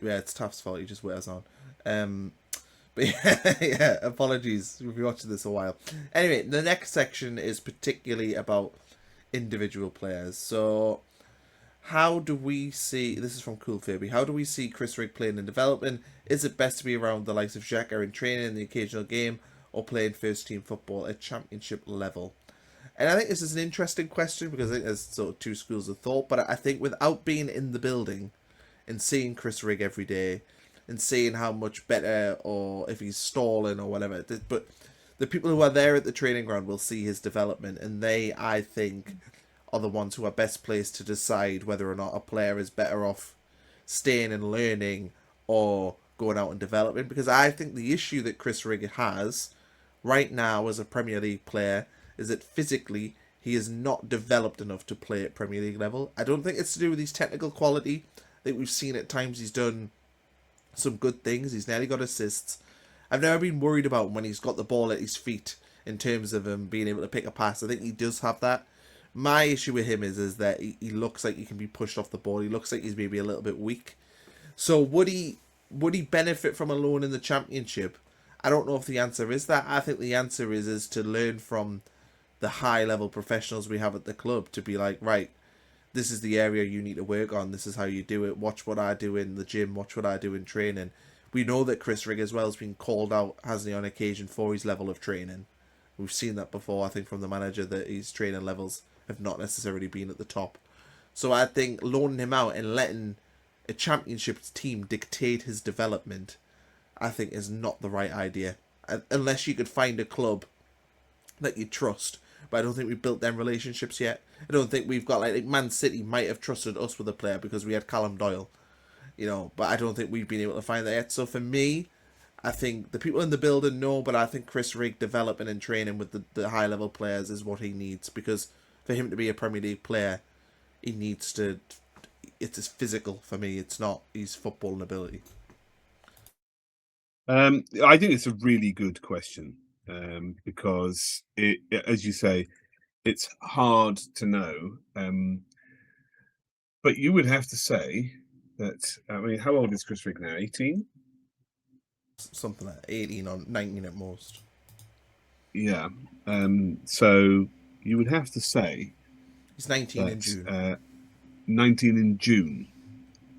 S1: Yeah, it's Taff's fault. He just wears on. But yeah, apologies if you're watching this a while. Anyway, the next section is particularly about individual players. So, how do we see... This is from Cool Furby. How do we see Chris Rigg playing in development? Is it best to be around the likes of Xhaka in training in the occasional game, or playing first-team football at championship level? And I think this is an interesting question, because I think there's sort of two schools of thought. But I think without being in the building and seeing Chris Rigg every day and seeing how much better, or if he's stalling or whatever, but the people who are there at the training ground will see his development, and they, I think, are the ones who are best placed to decide whether or not a player is better off staying and learning or going out and developing. Because I think the issue that Chris Rigg has right now as a Premier League player is that physically he is not developed enough to play at Premier League level. I don't think it's to do with his technical quality. I think we've seen at times he's done some good things. He's nearly got assists. I've never been worried about when he's got the ball at his feet in terms of him being able to pick a pass. I think he does have that. My issue with him is that he looks like he can be pushed off the ball. He looks like he's maybe a little bit weak. So would he benefit from a loan in the Championship? I don't know if the answer is that. I think the answer is to learn from the high level professionals we have at the club, to be like, right, this is the area you need to work on. This is how you do it. Watch what I do in the gym. Watch what I do in training. We know that Chris Rigg as well has been called out, hasn't he, on occasion for his level of training. We've seen that before, I think, from the manager, that his training levels have not necessarily been at the top. So I think loaning him out and letting a championship team dictate his development, I think, is not the right idea. Unless you could find a club that you trust. But I don't think we've built them relationships yet. I don't think we've got, like Man City might have trusted us with a player because we had Callum Doyle. But I don't think we've been able to find that yet. So for me, I think the people in the building know, but I think Chris Rigg developing and training with the high level players is what he needs, because for him to be a Premier League player, he needs to... It's his physical for me. It's not his footballing ability.
S2: I think it's a really good question, because as you say, it's hard to know. But you would have to say that, I mean, how old is Chris Rigg now? 18?
S1: Something like 18 or 19 at most.
S2: Yeah. So you would have to say
S1: he's 19 in June.
S2: 19 in June.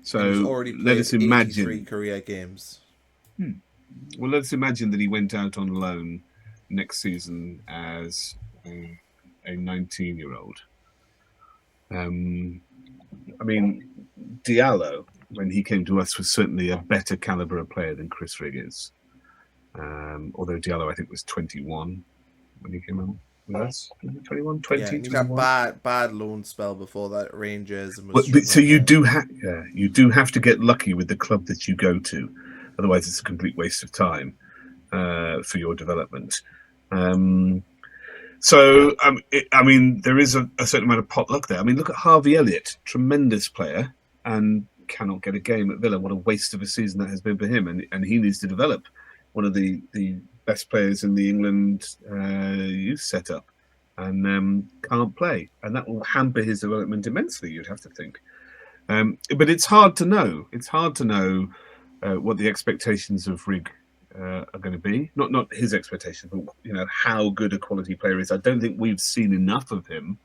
S2: So
S1: he's already played
S2: let us imagine
S1: 83 career games.
S2: Well, let's imagine that he went out on loan next season as a 19-year-old. I mean, Diallo when he came to us, was certainly a better caliber of player than Chris Rigg is. Although Diallo, I think, was 21 when he came on with us. 21, 20,
S1: Yeah, and he's
S2: 21.
S1: had bad loan spell before that at Rangers and was
S2: Well,
S1: struggling
S2: so you
S1: there.
S2: do have to get lucky with the club that you go to, otherwise it's a complete waste of time for your development. So I mean, there is a certain amount of pot luck there. I mean, look at Harvey Elliott, tremendous player, and cannot get a game at Villa. What a waste of a season that has been for him, and he needs to develop. One of the best players in the England youth setup, and can't play, and that will hamper his development immensely. You'd have to think, but it's hard to know. It's hard to know what the expectations of Rigg are going to be. Not his expectations, but how good a quality player is. I don't think we've seen enough of him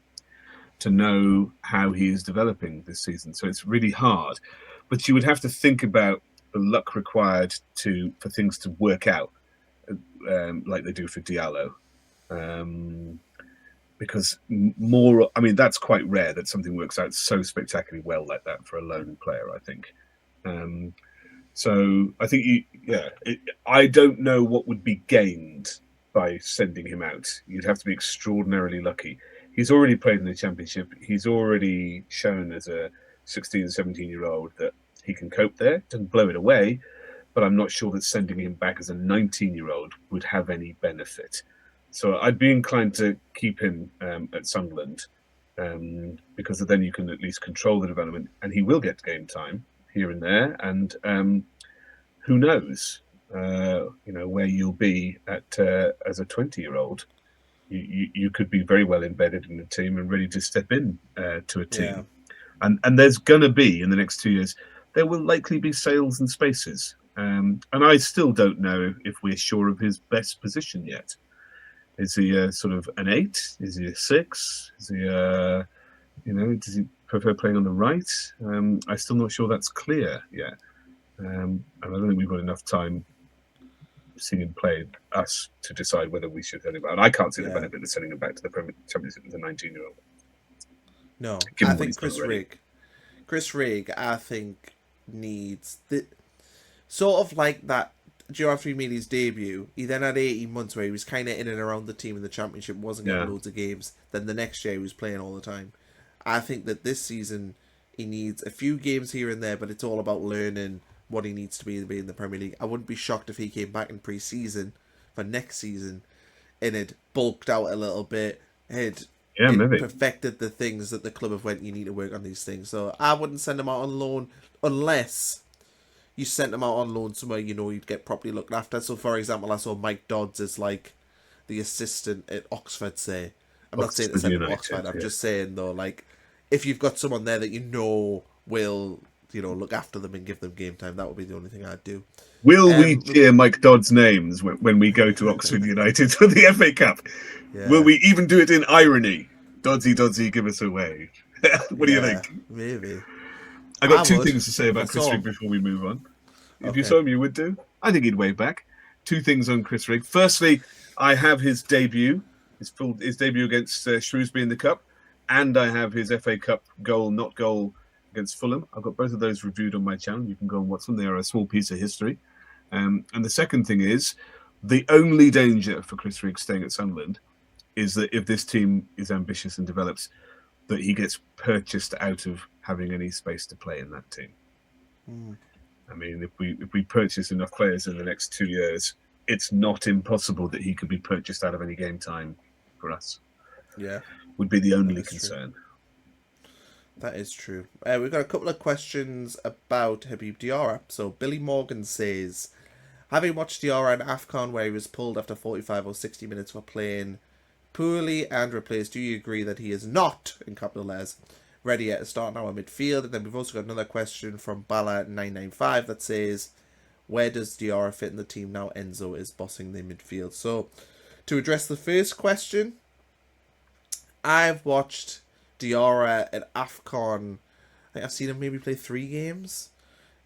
S2: to know how he is developing this season. So it's really hard. But you would have to think about the luck required for things to work out, like they do for Diallo. Because that's quite rare that something works out so spectacularly well like that for a lone player, I think. So I think, I don't know what would be gained by sending him out. You'd have to be extraordinarily lucky. He's already played in the Championship. He's already shown as a 16, 17-year-old that he can cope there. Doesn't blow it away, but I'm not sure that sending him back as a 19-year-old would have any benefit. So I'd be inclined to keep him at Sunderland because then you can at least control the development, and he will get game time here and there, and who knows, where you'll be at as a 20-year-old. You could be very well embedded in the team and ready to step in to a team. Yeah. And there's going to be, in the next 2 years, there will likely be sales and spaces. And I still don't know if we're sure of his best position yet. Is he sort of an 8? Is he a 6? Is he does he prefer playing on the right? I'm still not sure that's clear yet. And I don't think we've got enough time seeing him play us to decide whether we should send him back. And I can't see the benefit of sending him back to the Premier Championship as a 19-year-old.
S1: No, I think Chris Rigg, I think, needs the sort of like that. After he made his debut, he then had 18 months where he was kind of in and around the team in the Championship, wasn't getting loads of games. Then the next year he was playing all the time. I think that this season he needs a few games here and there, but it's all about learning what he needs to be in the Premier League. I wouldn't be shocked if he came back in pre-season for next season and had bulked out a little bit, had perfected the things that the club have went, you need to work on these things. So I wouldn't send him out on loan unless you sent him out on loan somewhere you'd get properly looked after. So, for example, I saw Mike Dodds as like the assistant at Oxford, say. I'm not saying to send him to Oxford. I'm just saying, though, like, if you've got someone there that will, look after them and give them game time, that would be the only thing I'd do.
S2: Will we cheer Mike Dodd's names when we go to Oxford United for the FA Cup? Yeah. Will we even do it in irony? Dodsy, give us a wave. What do you think?
S1: Maybe.
S2: I got two things to say about Chris Rigg before we move on. If you saw him, you would do. I think he'd wave back. Two things on Chris Rigg. Firstly, I have his debut, his debut against Shrewsbury in the Cup, and I have his FA Cup goal, not goal, against Fulham. I've got both of those reviewed on my channel. You can go and watch them. They are a small piece of history. And the second thing is, the only danger for Chris Rigg staying at Sunderland is that if this team is ambitious and develops, that he gets purchased out of having any space to play in that team. I mean, if we purchase enough players in the next 2 years, it's not impossible that he could be purchased out of any game time for us.
S1: Yeah.
S2: Would be the only concern.
S1: True. That is true. We've got a couple of questions about Habib Diarra. So Billy Morgan says, having watched Diarra in AFCON where he was pulled after 45 or 60 minutes for playing poorly and replaced, do you agree that he is not, in capital letters, ready yet to start in our midfield? And then we've also got another question from Bala995 that says, where does Diarra fit in the team now Enzo is bossing the midfield? So, to address the first question, I've watched Diarra at AFCON. I think I've seen him maybe play 3 games.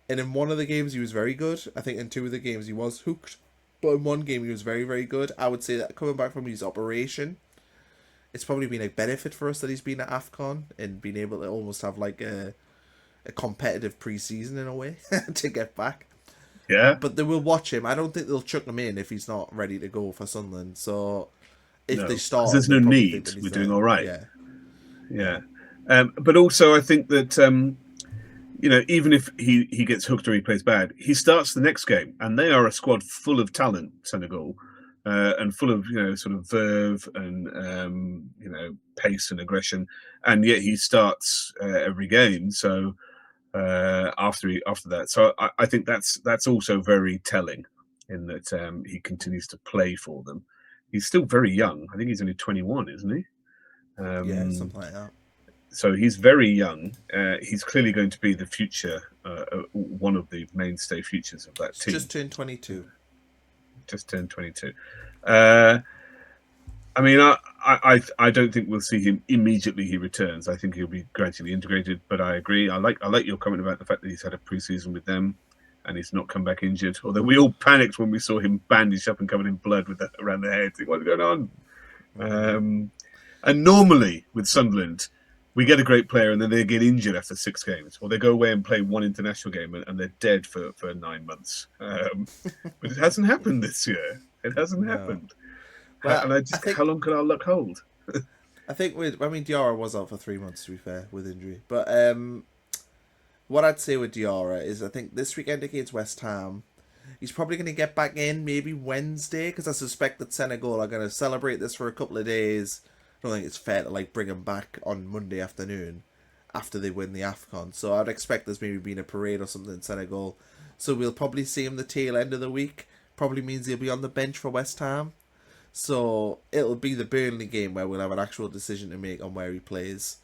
S1: And in one of the games, he was very good. I think in 2 of the games, he was hooked. But in one game, he was very, very good. I would say that coming back from his operation, it's probably been a benefit for us that he's been at AFCON and been able to almost have like a a competitive pre-season in a way to get back.
S2: Yeah.
S1: But they will watch him. I don't think they'll chuck him in if he's not ready to go for Sunderland. So if
S2: No,
S1: they
S2: 'cause
S1: start,
S2: there's
S1: they'll
S2: no
S1: probably
S2: need.
S1: think that he's
S2: We're
S1: there.
S2: doing all right.
S1: Yeah.
S2: Yeah. But also, I think that even if he gets hooked or he plays bad, he starts the next game, and they are a squad full of talent, Senegal, and full of sort of verve and pace and aggression, and yet he starts every game. So after that, so I think that's also very telling in that he continues to play for them. He's still very young. I think he's only 21, isn't he?
S1: Yeah, something like that.
S2: So he's very young. He's clearly going to be the future, one of the mainstay futures of that team.
S1: Just turned 22.
S2: Just turned 22. I mean, I don't think we'll see him immediately he returns. I think he'll be gradually integrated. But I agree. I like your comment about the fact that he's had a pre-season with them and he's not come back injured. Although we all panicked when we saw him bandaged up and covered in blood with that around the head. What's going on? And normally with Sunderland, we get a great player and then they get injured after 6 games, or they go away and play one international game and they're dead for 9 months. But it hasn't happened this year. It hasn't happened.
S1: Well,
S2: and I just think, how long could our luck hold?
S1: I think Diarra was out for 3 months, to be fair, with injury. But what I'd say with Diarra is I think this weekend against West Ham, he's probably going to get back in maybe Wednesday, because I suspect that Senegal are going to celebrate this for a couple of days. I don't think it's fair to bring him back on Monday afternoon after they win the AFCON. So I'd expect there's maybe been a parade or something in Senegal. So we'll probably see him the tail end of the week. Probably means he'll be on the bench for West Ham. So it'll be the Burnley game where we'll have an actual decision to make on where he plays,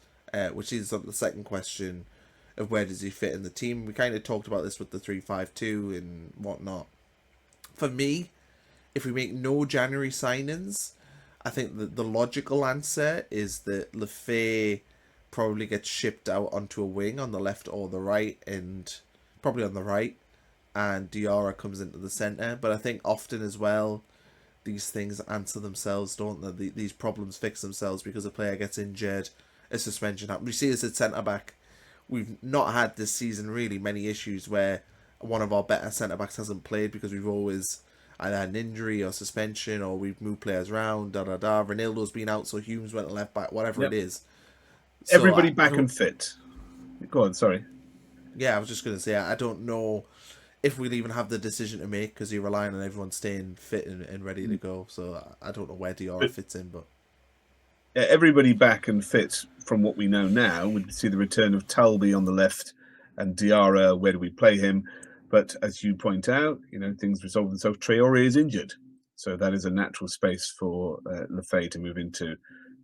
S1: which is on the second question of where does he fit in the team. We kind of talked about this with the 3-5-2 and whatnot. For me, if we make no January signings, I think that the logical answer is that Lefay probably gets shipped out onto a wing on the left or the right, and probably on the right, and Diarra comes into the centre. But I think often as well, these things answer themselves, don't they? These problems fix themselves because a player gets injured, a suspension happens. We see this at centre-back. We've not had this season really many issues where one of our better centre-backs hasn't played because we've always either had an injury or suspension, or we've moved players around, Reinildo's been out, so Humes went to left back, whatever it is. So
S2: Everybody back and fit. Go on, sorry.
S1: Yeah, I was just going to say, I don't know if we'll even have the decision to make because you're relying on everyone staying fit and ready to go. So I don't know where Diarra fits in, but
S2: everybody back and fit from what we know now would see the return of Talby on the left and Diarra. Where do we play him? But as you point out, things resolve themselves. Traore is injured, so that is a natural space for Lefay to move into.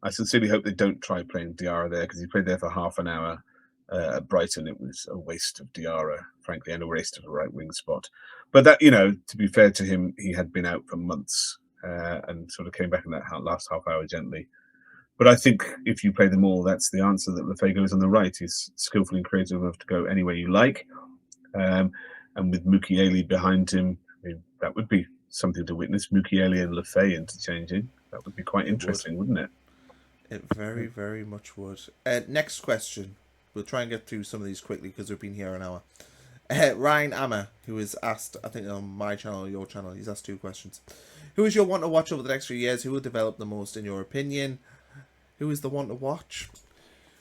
S2: I sincerely hope they don't try playing Diarra there, because he played there for half an hour at Brighton. It was a waste of Diarra, frankly, and a waste of a right wing spot. But that, to be fair to him, he had been out for months and sort of came back in that last half hour gently. But I think if you play them all, that's the answer, that Lefay goes on the right. He's skillful and creative enough to go anywhere you like. And with Mukiele behind him, that would be something to witness. Mukiele and Lefay interchanging. That would be quite interesting, wouldn't it?
S1: It very, very much would. Next question. We'll try and get through some of these quickly because we've been here an hour. Ryan Ammer, who has asked, I think on my channel or your channel, he's asked 2 questions. Who is your one to watch over the next few years? Who will develop the most in your opinion? Who is the one to watch?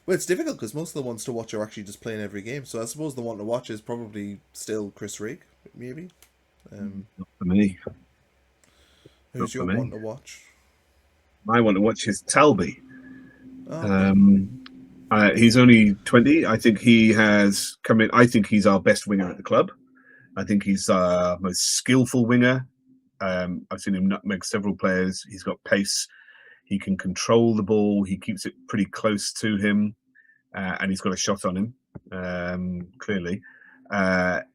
S1: Well, it's difficult because most of the ones to watch are actually just playing every game. So I suppose the one to watch is probably still Chris Rigg, maybe.
S2: Not for me.
S1: Who's your one to watch?
S2: My one to watch is Talby.
S1: Oh,
S2: he's only 20. I think he has come in. I think he's our best winger at the club. I think he's our most skillful winger. I've seen him nutmeg several players. He's got pace. He can control the ball. He keeps it pretty close to him, and he's got a shot on him. Clearly,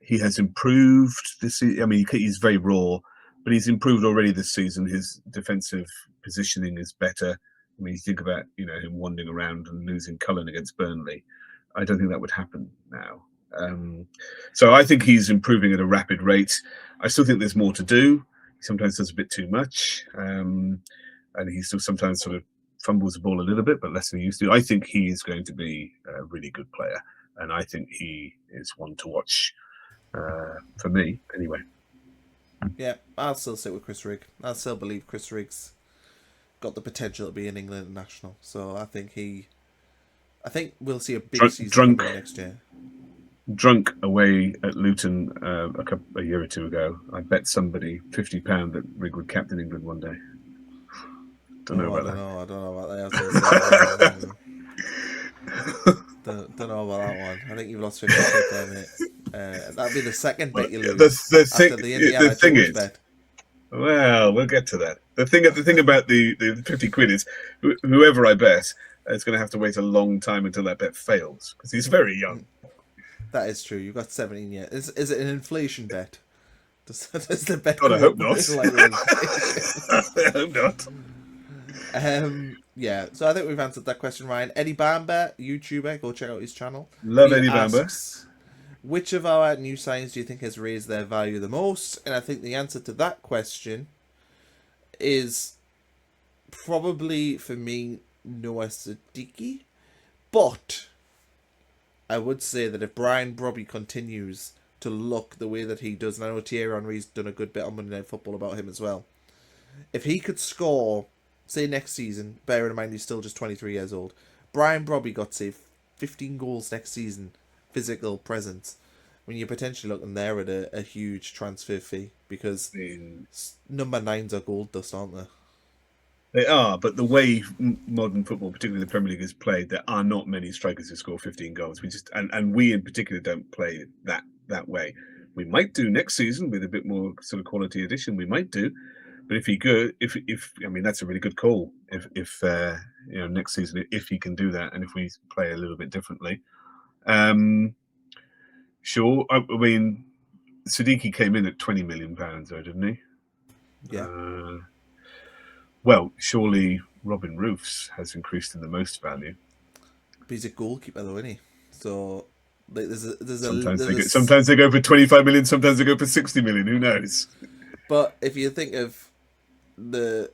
S2: he has improved this. I mean, he's very raw, but he's improved already this season. His defensive positioning is better. I mean, you think about him wandering around and losing Cullen against Burnley. I don't think that would happen now. So I think he's improving at a rapid rate. I still think there's more to do. He sometimes does a bit too much. And he still sometimes sort of fumbles the ball a little bit, but less than he used to. I think he is going to be a really good player. and I think he is one to watch for me anyway.
S1: Yeah, I'll still sit with Chris Rigg. I still believe Chris Rigg's got the potential to be an England international. So I think we'll see a big season from him next year.
S2: Drunk away at Luton a year or two ago, I bet somebody £50 that Rigg would captain England one day. I don't know about
S1: that. Don't know about that one. I think you've lost 50 quid there, mate. That'd be the second bet you lose after the Indiana Jones bet.
S2: Well, we'll get to that. The thing about the 50 quid is whoever I bet is going to have to wait a long time until that bet fails because he's very young.
S1: That is true. You've got 17 years. Is it an inflation bet? Does the bet
S2: God, I hope not.
S1: I
S2: hope not.
S1: Yeah, so I think we've answered that question, Ryan. Eddie Bamber, YouTuber, go check out his channel.
S2: Love Eddie Bamber.
S1: Which of our new signings do you think has raised their value the most? And I think the answer to that question is probably, for me, Noah Sadiki. But I would say that if Brian Brobby continues to look the way that he does, and I know Thierry Henry's done a good bit on Monday Night Football about him as well. If he could score, say next season, bearing in mind he's still just 23 years old, Brian Brobby got, say, 15 goals next season, physical presence. I mean, you're potentially looking there at a huge transfer fee because number 9s are gold dust, aren't they?
S2: They are, but the way modern football, particularly the Premier League, is played, there are not many strikers who score 15 goals. We just and we in particular don't play that way. We might do next season with a bit more sort of quality addition. We might do, but if I mean that's a really good call. If next season if he can do that, and if we play a little bit differently, sure. I mean, Sadiki came in at £20 million, though, didn't he?
S1: Yeah.
S2: Well, surely Robin Roofs has increased in the most value.
S1: But he's a goalkeeper, though, isn't he? So
S2: sometimes they go for 25 million, sometimes they go for 60 million. Who knows?
S1: But if you think of if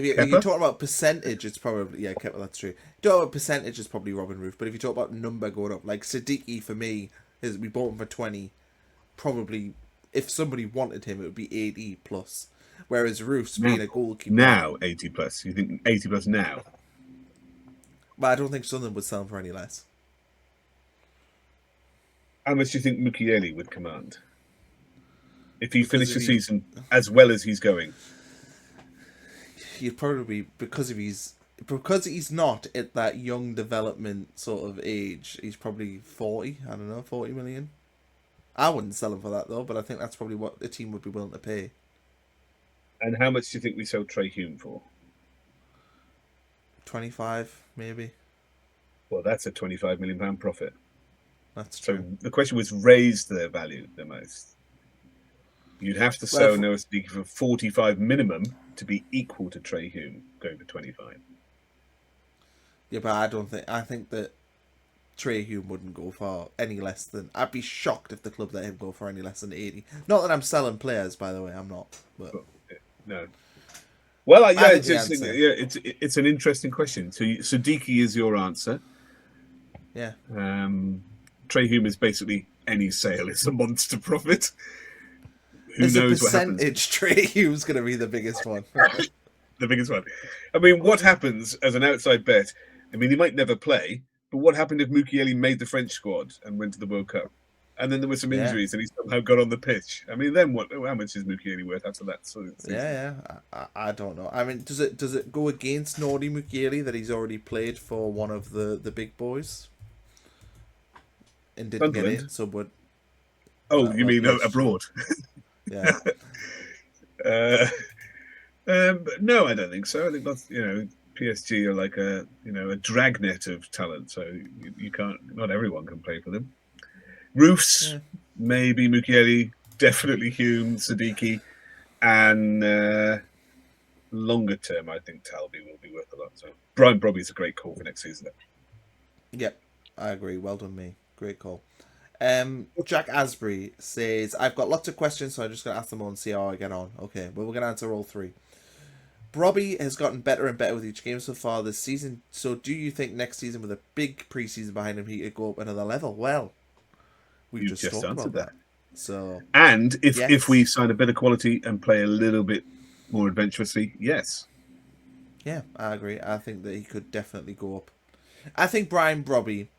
S1: you're talking about percentage, it's probably Kepa. That's true. Talk about percentage, it's probably Robin Roof. But if you talk about number going up, like Sadiki for me, we bought him for 20. Probably, if somebody wanted him, it would be 80 plus. Whereas Roof's being a goalkeeper
S2: now 80 plus. You think 80 plus now?
S1: But I don't think Sunderland would sell him for any less.
S2: How much do you think Mukiele would command if he finished the season as well as he's going?
S1: He'd probably because he's not at that young development sort of age. He's probably 40. I don't know, 40 million. I wouldn't sell him for that though, but I think that's probably what the team would be willing to pay. And
S2: how much do you think we sold Trai Hume for?
S1: 25, maybe.
S2: Well, that's a £25 million profit.
S1: That's true.
S2: So the question was, raise their value the most. You'd have to sell Noah Sadiki for 45 minimum to be equal to Trai Hume going for 25.
S1: Yeah, but I think that Trai Hume wouldn't go for any less than. I'd be shocked if the club let him go for any less than 80. Not that I'm selling players, by the way. I'm not. But
S2: no. Well, it's an interesting question. So Sadiki is your answer.
S1: Yeah.
S2: Trai Hume is basically any sale is a monster profit. Who
S1: As
S2: knows
S1: a percentage, Trai Hume's going to be the biggest one.
S2: The biggest one. I mean, what happens as an outside bet? I mean, he might never play, but what happened if Mukiele made the French squad and went to the World Cup? And then there were some injuries and he somehow got on the pitch. I mean, then what? How much is Mukiele worth after that sort of season?
S1: Yeah. I don't know. I mean, does it go against Nordi Mukiele that he's already played for one of the big boys? And didn't
S2: Sunderland.
S1: Get in, so would.
S2: Oh, you mean abroad?
S1: Yeah.
S2: No, I don't think so. I think that's PSG are like a dragnet of talent, so you can't. Not everyone can play for them. Roofs, maybe Mukiele, definitely Hume, Sadiki, and longer term, I think Talby will be worth a lot. So Brian Brobby is a great call for next season.
S1: Yep, I agree. Well done, me. Great call. Jack Asbury says, I've got lots of questions, so I'm just going to ask them all and see how I get on. Okay, well, we're going to answer all three. Robbie has gotten better and better with each game so far this season. So do you think next season, with a big preseason behind him, he could go up another level? Well, we've
S2: You've
S1: just talked about
S2: answered
S1: that. So,
S2: And if
S1: yes.
S2: we sign a bit of quality and play a little bit more adventurously, yes.
S1: Yeah, I agree. I think that he could definitely go up. I think Brian Robbie,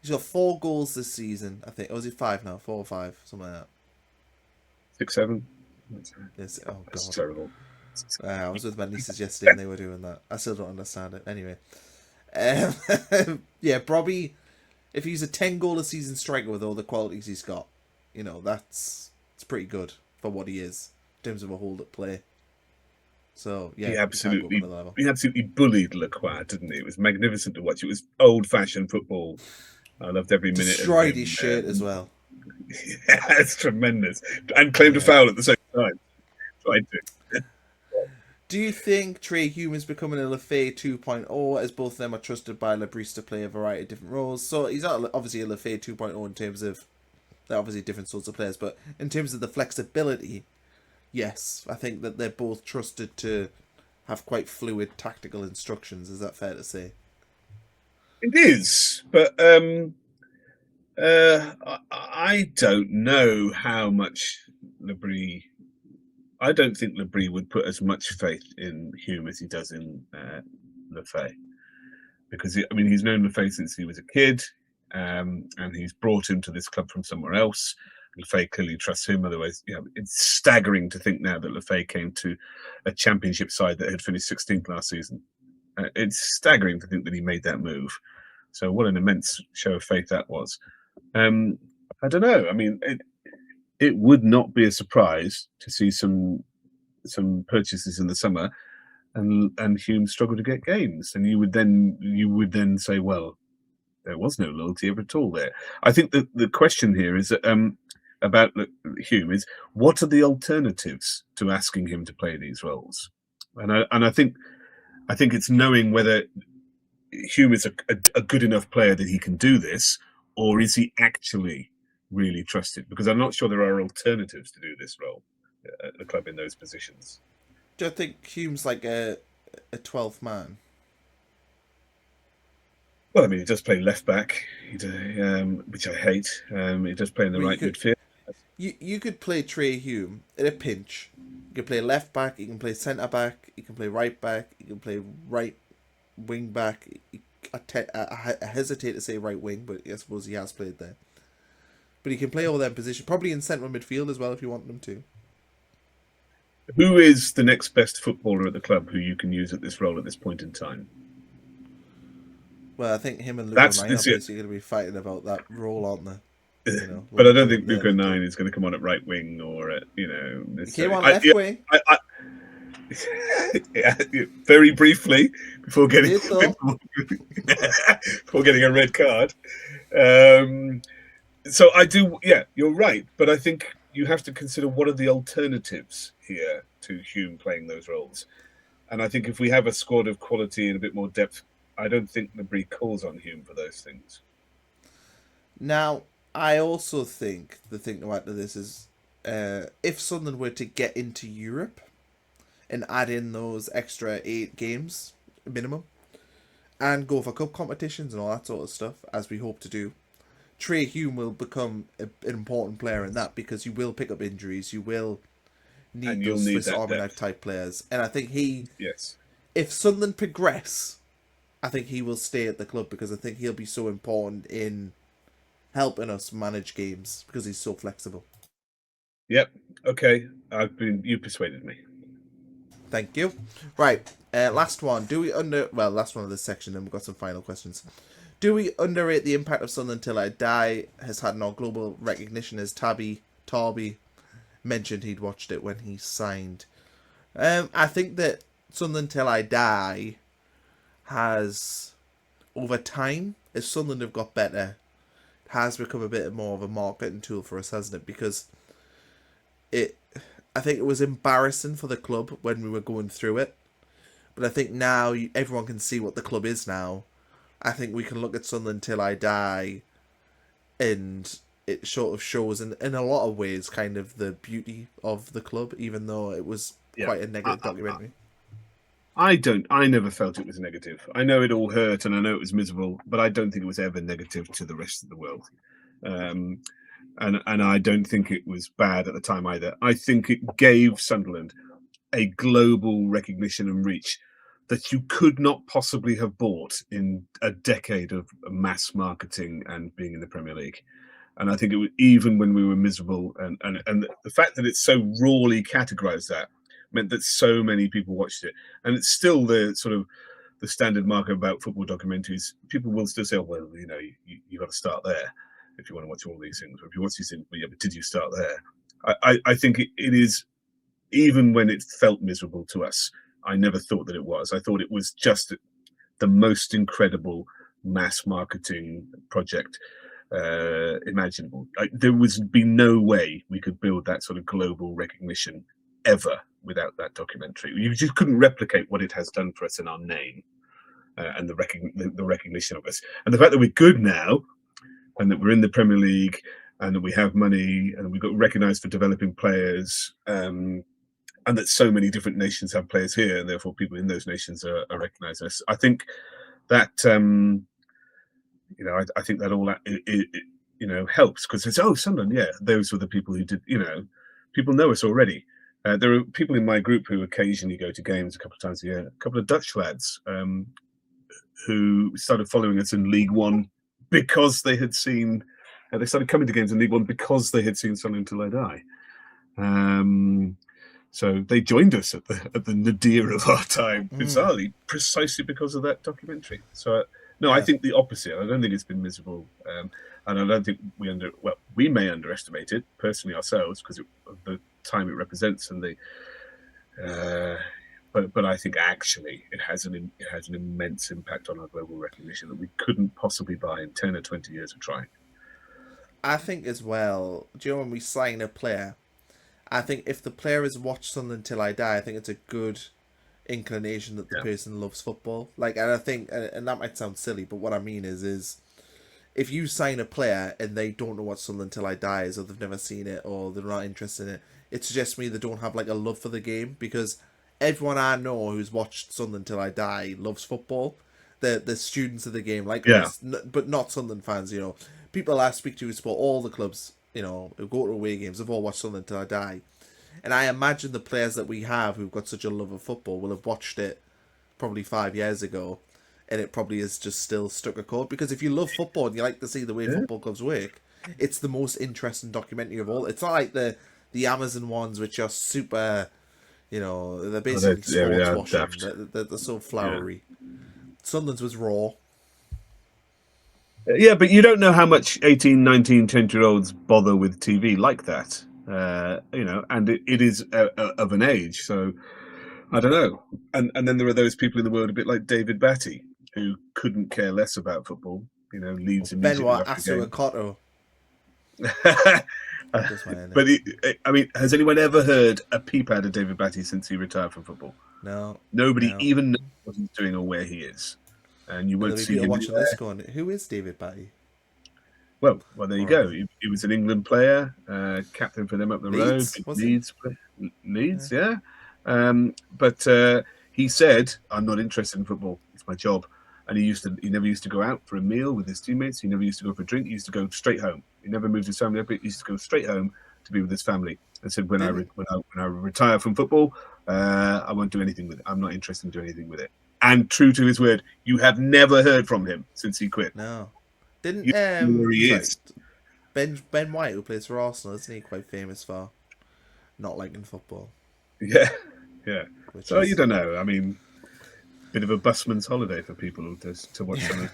S1: he's got 4 goals this season. I think, or is it 5 now? 4 or 5, something like that.
S2: 6, 7.
S1: Oh
S2: That's
S1: god,
S2: terrible.
S1: I was with my nieces yesterday and they were doing that. I still don't understand it. Anyway, yeah, Robbie, if he's a 10 goal a season striker with all the qualities he's got, you know, it's pretty good for what he is in terms of a hold-up play. So yeah,
S2: he absolutely bullied Lacroix, didn't he? It was magnificent to watch. It was old-fashioned football. I loved every minute.
S1: Destroyed his shirt as well.
S2: Yeah, it's tremendous, and claimed a foul at the same time. Tried to.
S1: Do you think Trai Hume is becoming a Lafay 2.0, as both of them are trusted by Labrise to play a variety of different roles? So he's not obviously a Lafay 2.0 in terms of they're obviously different sorts of players, but in terms of the flexibility, yes, I think that they're both trusted to have quite fluid tactical instructions. Is that fair to say?
S2: It is, but I don't know how much Labrie. I don't think Labrie would put as much faith in Hume as he does in Lafay, because he's known Lafay since he was a kid, and he's brought him to this club from somewhere else. Lafay clearly trusts him. Otherwise, it's staggering to think now that Lafay came to a championship side that had finished 16th last season. It's staggering to think that he made that move. So what an immense show of faith that was. I don't know. I mean, it would not be a surprise to see some purchases in the summer, and Hume struggle to get games, and you would then say, well, there was no loyalty ever at all there. I think that the question here is about Hume is, what are the alternatives to asking him to play these roles? And I think it's knowing whether Hume is a good enough player that he can do this, or is he actually really trusted? Because I'm not sure there are alternatives to do this role at the club in those positions.
S1: Do you think Hume's like a 12th man?
S2: Well, he does play left back, which I hate. He does play in the right midfield.
S1: You could play Trai Hume in a pinch. You can play left back, you can play centre back, you can play right back, you can play right wing back. I hesitate to say right wing, but I suppose he has played there. But he can play all them positions, probably in central midfield as well if you want them to.
S2: Who is the next best footballer at the club who you can use at this role at this point in time?
S1: Well, I think him and Luca 9 are basically going to be fighting about that role, aren't they?
S2: But I don't think Luca 9 is going to come on at right wing or at,
S1: He came on left wing.
S2: Yeah, very briefly before getting a red card. So I do. Yeah, you're right. But I think you have to consider what are the alternatives here to Hume playing those roles. And I think if we have a squad of quality and a bit more depth, I don't think Labrie calls on Hume for those things.
S1: Now, I also think the thing to add to this is if Sunderland were to get into Europe and add in those extra 8 games minimum and go for cup competitions and all that sort of stuff, as we hope to do, Trai Hume will become an important player in that, because you will pick up injuries, you will need those Swiss Army knife type players, and I think if Sunderland progress, I think he will stay at the club, because I think he'll be so important in helping us manage games because he's so flexible.
S2: Yep. Okay. You persuaded me.
S1: Thank you. Right. Last one. Last one of this section, then we've got some final questions. Do we underrate the impact of Sunderland Till I Die has had on global recognition, as Tarby mentioned he'd watched it when he signed? I think that Sunderland Till I Die has, over time, as Sunderland have got better, has become a bit more of a marketing tool for us, hasn't it? Because I think it was embarrassing for the club when we were going through it, but I think now everyone can see what the club is now. I think we can look at Sunderland Till I Die, and it sort of shows in a lot of ways kind of the beauty of the club, even though it was quite a negative documentary.
S2: I never felt it was negative. I know it all hurt and I know it was miserable, but I don't think it was ever negative to the rest of the world. And I don't think it was bad at the time either. I think it gave Sunderland a global recognition and reach that you could not possibly have bought in a decade of mass marketing and being in the Premier League. And I think it was, even when we were miserable, and the fact that it's so rawly categorized that meant that so many people watched it. And it's still the sort of the standard marker about football documentaries. People will still say, oh, well, you know, you got to start there if you want to watch all these things. Or if you watch these things, well, yeah, but did you start there? I think it is, even when it felt miserable to us, I never thought that it was. I thought it was just the most incredible mass marketing project imaginable. There would be no way we could build that sort of global recognition ever without that documentary. You just couldn't replicate what it has done for us in our name and the recognition of us. And the fact that we're good now and that we're in the Premier League and that we have money and we got recognised for developing players, and that so many different nations have players here, and therefore people in those nations are recognising us. I think that I think that all that helps, because it's Sunderland, yeah, those were the people who did. People know us already. There are people in my group who occasionally go to games a couple of times a year. A couple of Dutch lads who started following us in League One because they had seen. They started coming to games in League One because they had seen Sunderland Till I Die. So they joined us at the nadir of our time, bizarrely, precisely because of that documentary. So I think the opposite. I don't think it's been miserable, and I don't think we may underestimate it personally ourselves because of the time it represents and but I think actually it has an immense impact on our global recognition that we couldn't possibly buy in 10 or 20 years of trying.
S1: I think as well, do you know when we sign a player, I think if the player has watched Sunderland Till I Die, I think it's a good inclination that the person loves football. And I think, and that might sound silly, but what I mean is if you sign a player and they don't know what Sunderland Till I Die is, or they've never seen it, or they're not interested in it, it suggests to me they don't have a love for the game, because everyone I know who's watched Sunderland Till I Die loves football. The students of the game, but not Sunderland fans. People I speak to who support all the clubs, who go to away games, have all watched Sunderland Till I Die. And I imagine the players that we have who've got such a love of football will have watched it probably 5 years ago, and it probably is just still stuck a chord. Because if you love football and you like to see the way football clubs work, it's the most interesting documentary of all. It's not like the Amazon ones, which are super, they're basically sports washing. They're so flowery. Yeah. Sunderland's was raw.
S2: Yeah, but you don't know how much 18, 19, 20-year-olds bother with TV like that. And it is of an age, so I don't know. And then there are those people in the world a bit like David Batty, who couldn't care less about football. Leaves immediately
S1: Benoit
S2: after the
S1: Asuakoto.
S2: But has anyone ever heard a peep out of David Batty since he retired from football?
S1: No.
S2: Nobody even knows what he's doing or where he is. And you won't see him
S1: watching this going, who is David Batty?
S2: Well, there you go. He was an England player, captain for them up the road. Leeds, yeah. But he said, "I'm not interested in football. It's my job." And he never used to go out for a meal with his teammates. He never used to go for a drink. He used to go straight home. He never moved his family up. He used to go straight home to be with his family. And said, "When I retire from football, I won't do anything with it. I'm not interested in doing anything with it." And true to his word, you have never heard from him since he quit.
S1: No. Didn't
S2: where he is.
S1: Ben White, who plays for Arsenal, isn't he quite famous for not liking football?
S2: Yeah. So you don't know. Bit of a busman's holiday for people to watch something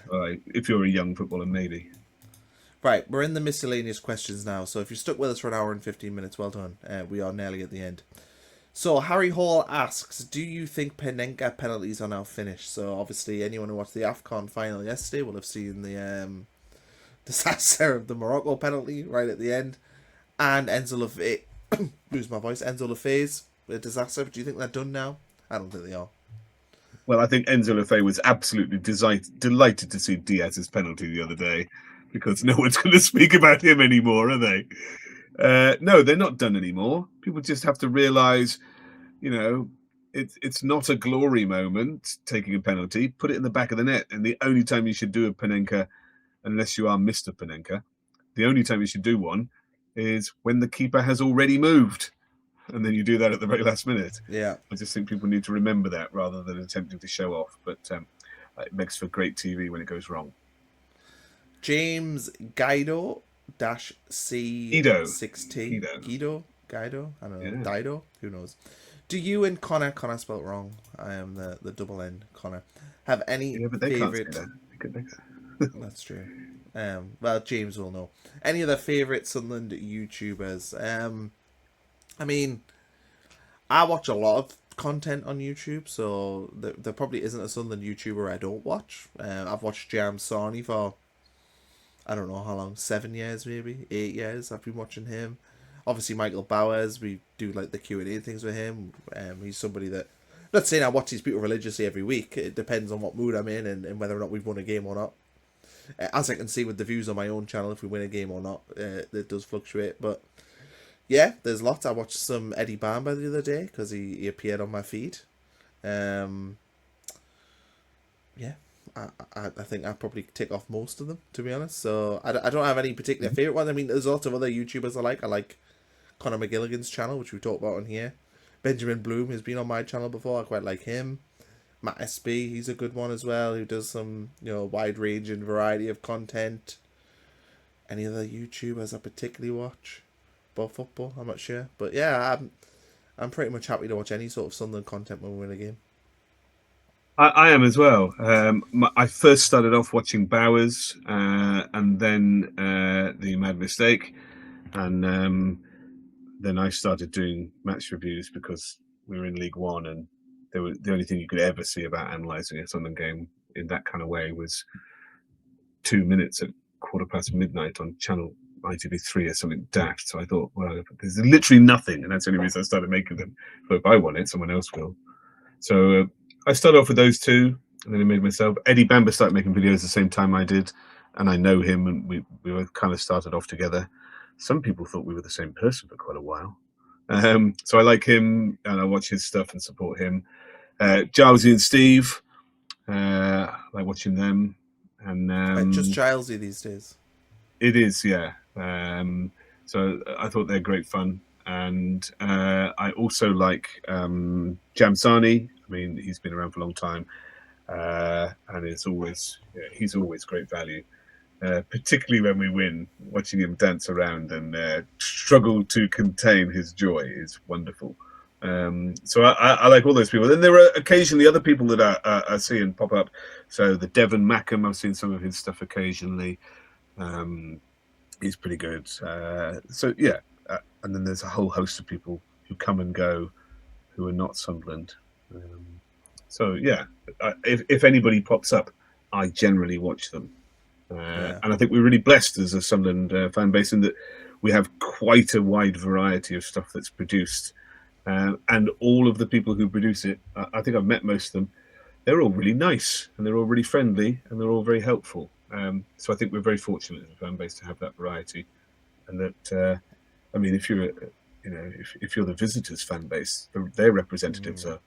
S2: if you're a young footballer, maybe.
S1: Right, we're in the miscellaneous questions now. So if you're stuck with us for an hour and 15 minutes, well done. We are nearly at the end. So Harry Hall asks, do you think Panenka penalties are now finished? So obviously anyone who watched the AFCON final yesterday will have seen the disaster of the Morocco penalty right at the end. And Enzo Lefebvre, lose my voice, Enzo Lefebvre's a disaster. Do you think they're done now? I don't think they are.
S2: Well, I think Enzo Lefebvre was absolutely delighted to see Diaz's penalty the other day, because no one's going to speak about him anymore, are they? No, they're not done anymore. People just have to realise, it's not a glory moment taking a penalty. Put it in the back of the net. And the only time you should do a Panenka, unless you are Mr. Panenka, the only time you should do one is when the keeper has already moved. And then you do that at the very last minute.
S1: Yeah.
S2: I just think people need to remember that rather than attempting to show off. But it makes for great TV when it goes wrong.
S1: James Guido C16. Guido? I don't know. Yeah. Dido? Who knows? Do you and Connor spelled wrong? I am the double N, Connor. Have any favourite... That's true. Well, James will know. Any other favourite Sunderland YouTubers? I mean, I watch a lot of content on YouTube, so there probably isn't a Sunderland YouTuber I don't watch. I've watched Jam Sarni for, I don't know how long, 7 years maybe, 8 years I've been watching him. Obviously Michael Bowers, we do like the Q&A things with him. He's somebody that, I'm not saying I watch these people religiously every week, it depends on what mood I'm in and whether or not we've won a game or not. As I can see with the views on my own channel, if we win a game or not, it does fluctuate, but yeah, there's lots. I watched some Eddie Bamba the other day because he appeared on my feed. Yeah, I think I'd probably tick off most of them, to be honest. So I don't have any particular favourite one. I mean, there's lots of other YouTubers I like. I like Conor McGilligan's channel, which we talked about on here. Benjamin Bloom has been on my channel before. I quite like him. Matt SB, he's a good one as well, who does some, wide range and variety of content. Any other YouTubers I particularly watch? About football, I'm not sure, but yeah, I'm pretty much happy to watch any sort of Sunderland content when we win a game.
S2: I am as well. I first started off watching Bowers, and then the Mad Mistake, and then I started doing match reviews because we were in League One, and the only thing you could ever see about analysing a Sunderland game in that kind of way was 2 minutes at midnight on channel ITV3 or something daft. So I thought, well, there's literally nothing, and that's the only reason I started making them. But if I want it, someone else will. So I started off with those two, and then I made myself. Eddie Bamba started making videos the same time I did, and I know him, and we were kind of started off together. Some people thought we were the same person for quite a while. So I like him, and I watch his stuff and support him. Gilesy and Steve, I like watching them. And
S1: just Gilesy these days.
S2: It is, yeah. So I thought they're great fun, and I also like Jamsani. I mean, he's been around for a long time, and he's always great value. Particularly when we win, watching him dance around and struggle to contain his joy is wonderful. So I like all those people. Then there are occasionally other people that I see and pop up. So the Devon Mackham, I've seen some of his stuff occasionally. He's pretty good. So yeah, and then there's a whole host of people who come and go who are not Sunderland. So yeah, if anybody pops up, I generally watch them. And I think we're really blessed as a Sunderland fan base in that we have quite a wide variety of stuff that's produced. And all of the people who produce it, I think I've met most of them, they're all really nice and they're all really friendly and they're all very helpful. So I think we're very fortunate as a fan base to have that variety. And that, I mean, if you're, if you're the visitors fan base, their representatives are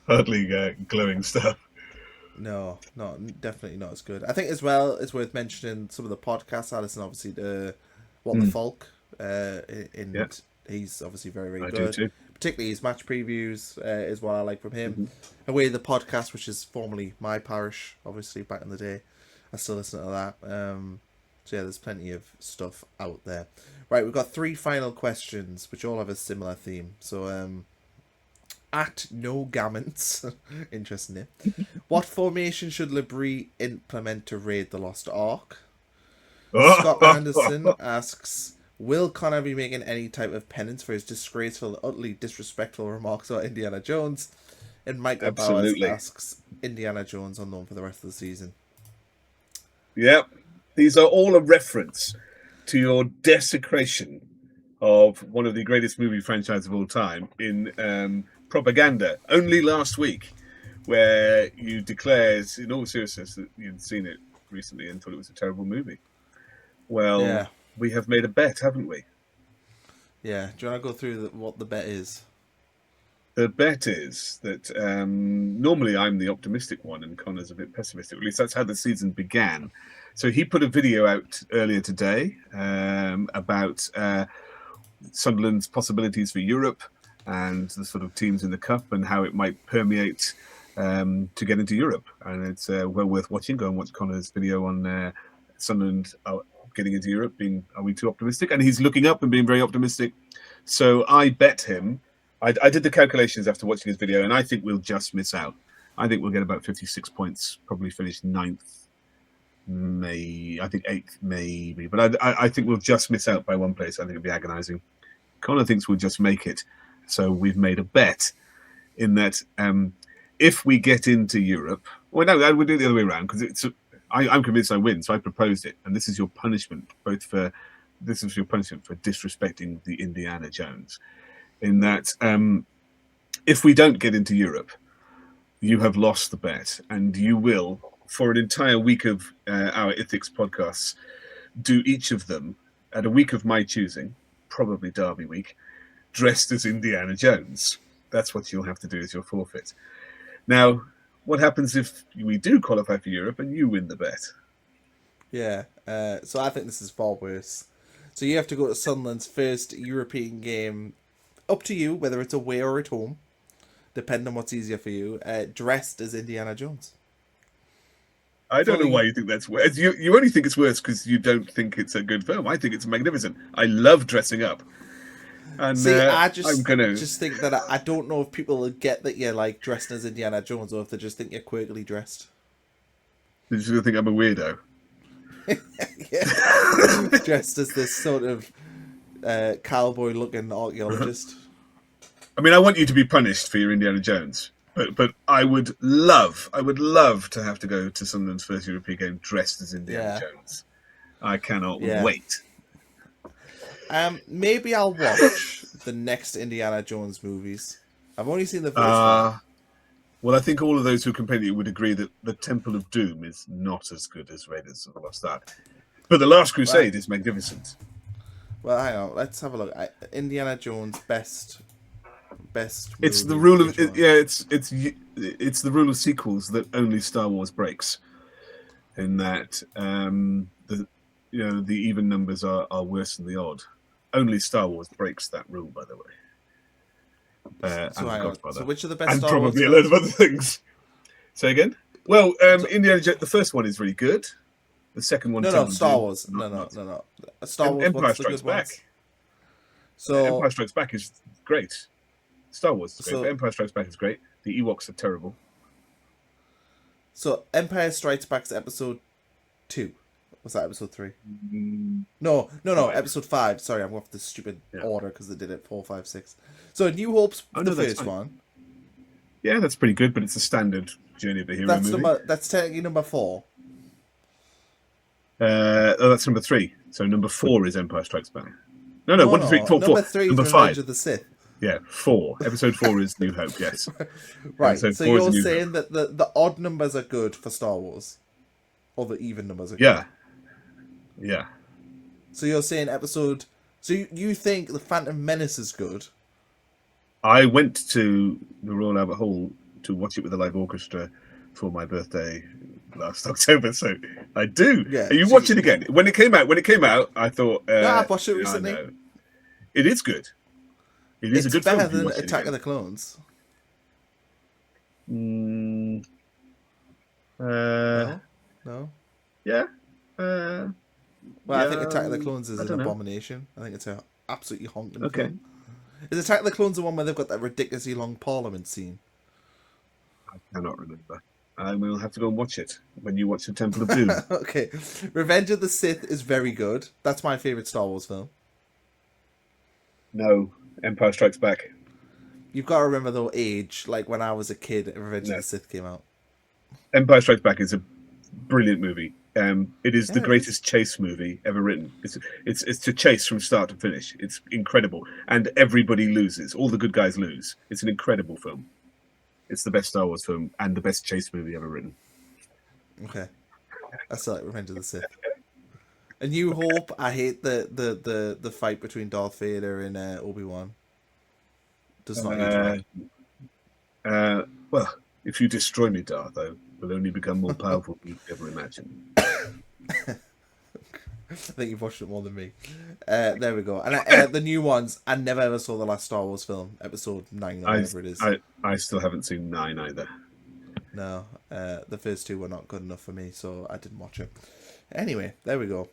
S2: hardly glowing stuff.
S1: No, definitely not as good. I think as well, it's worth mentioning some of the podcasts. I listen obviously to the Folk, and he's obviously very, very good. Do too. Particularly his match previews is what I like from him. Away the podcast, which is formerly My Parish, obviously back in the day. I still listen to that. So yeah, there's plenty of stuff out there. Right, we've got 3 final questions, which all have a similar theme. So at No Gammons, interesting name. What formation should Labrie implement to raid the Lost Ark? Scott Anderson asks, will Connor be making any type of penance for his disgraceful, utterly disrespectful remarks about Indiana Jones? And Michael Bowers asks, Indiana Jones unknown for the rest of the season.
S2: Yep. These are all a reference to your desecration of one of the greatest movie franchises of all time in Propaganda, only last week, where you declared in all seriousness that you'd seen it recently and thought it was a terrible movie. Well, we have made a bet, haven't we?
S1: Yeah. Do you want to go through what the bet is?
S2: The bet is that normally I'm the optimistic one and Connor's a bit pessimistic. At least that's how the season began. So he put a video out earlier today about Sunderland's possibilities for Europe and the sort of teams in the cup and how it might permeate to get into Europe. And it's well worth watching. Go and watch Connor's video on Sunderland getting into Europe. Are we too optimistic? And he's looking up and being very optimistic. So I bet him. I did the calculations after watching his video, and I think we'll just miss out. I think we'll get about 56 points, probably finish 9th, I think 8th, maybe. But I think we'll just miss out by one place. I think it'll be agonising. Connor thinks we'll just make it. So we've made a bet in that if we get into Europe... Well, no, we'll do it the other way around, because I'm convinced I win, so I proposed it. And this is your punishment, this is your punishment for disrespecting the Indiana Jones. In that if we don't get into Europe, you have lost the bet, and you will, for an entire week of our Ethics podcasts, do each of them at a week of my choosing, probably Derby week, dressed as Indiana Jones. That's what you'll have to do as your forfeit. Now, what happens if we do qualify for Europe and you win the bet?
S1: Yeah, so I think this is far worse. So you have to go to Sunderland's first European game. Up to you, whether it's away or at home, depending on what's easier for you, dressed as Indiana Jones.
S2: I don't know why you think that's worse. You only think it's worse because you don't think it's a good film. I think it's magnificent. I love dressing up. And
S1: see, I just think that I don't know if people will get that you're like dressed as Indiana Jones, or if they just think you're quirkily dressed.
S2: They just think I'm a weirdo.
S1: Yeah. Dressed as this sort of cowboy-looking archaeologist.
S2: I mean, I want you to be punished for your Indiana Jones, but I would love to have to go to Sunderland's first European game dressed as Indiana Jones. I cannot wait.
S1: Maybe I'll watch the next Indiana Jones movies. I've only seen the first one.
S2: Well, I think all of those who complain to you would agree that the Temple of Doom is not as good as Raiders of the Lost Ark. But The Last Crusade is magnificent.
S1: Well, hang on. Let's have a look. Indiana Jones best.
S2: It's the rule of it's the rule of sequels that only Star Wars breaks. In that the even numbers are worse than the odd. Only Star Wars breaks that rule, by the way.
S1: So which are the best?
S2: And
S1: Star
S2: probably
S1: Wars
S2: a load of other things. Say again. Well, Indiana Jones. The first one is really good. The second one,
S1: Star Wars. No. Star Wars.
S2: Empire Strikes Back.
S1: So
S2: Empire Strikes Back is great. Star Wars is great. But Empire Strikes Back is great. The Ewoks are terrible.
S1: So Empire Strikes Back's episode 2. Was that episode 3? No. Episode 5. Sorry, I'm off the stupid order because they did it 4, 5, 6. So New Hope's the first one.
S2: Yeah, that's pretty good, but it's a standard Journey of the Hero movie.
S1: That's technically number 4.
S2: That's number 3. So number 4 is Empire Strikes Back. No, 1, 2, 3, 4, 4.
S1: Number 3
S2: number
S1: is
S2: 5.
S1: Revenge of the Sith.
S2: Yeah, 4. Episode 4 is New Hope, yes.
S1: Right, so you're saying that the odd numbers are good for Star Wars? Or the even numbers are good?
S2: Yeah.
S1: So you're saying episode... So you think The Phantom Menace is good?
S2: I went to the Royal Albert Hall to watch it with a live orchestra for my birthday last October, so I do. Yeah, you watch it again. When it came out, I thought...
S1: I've watched it recently.
S2: It is good. It's a good film.
S1: It's better than Attack of the Clones.
S2: No? Yeah.
S1: I think Attack of the Clones is an abomination. I think it's an absolutely honking film. Is Attack of the Clones the one where they've got that ridiculously long Parliament scene?
S2: I cannot remember. I will have to go and watch it when you watch The Temple of Doom.
S1: Okay. Revenge of the Sith is very good. That's my favourite Star Wars film.
S2: No. Empire Strikes Back.
S1: You've got to remember, though, age. Like when I was a kid, Revenge of the Sith came out.
S2: Empire Strikes Back is a brilliant movie. It is the greatest chase movie ever written. It's to chase from start to finish. It's incredible, and everybody loses. All the good guys lose. It's an incredible film. It's the best Star Wars film and the best chase movie ever written.
S1: Okay, I still like Revenge of the Sith. A New Hope. I hate the fight between Darth Vader and Obi-Wan. Does not age well.
S2: Well, if you destroy me, Darth, I will only become more powerful than you could ever imagine.
S1: I think you've watched it more than me. There we go. And the new ones, I never ever saw the last Star Wars film, Episode 9 or whatever it is.
S2: I still haven't seen 9 either.
S1: No, the first 2 were not good enough for me, so I didn't watch it. Anyway, there we go.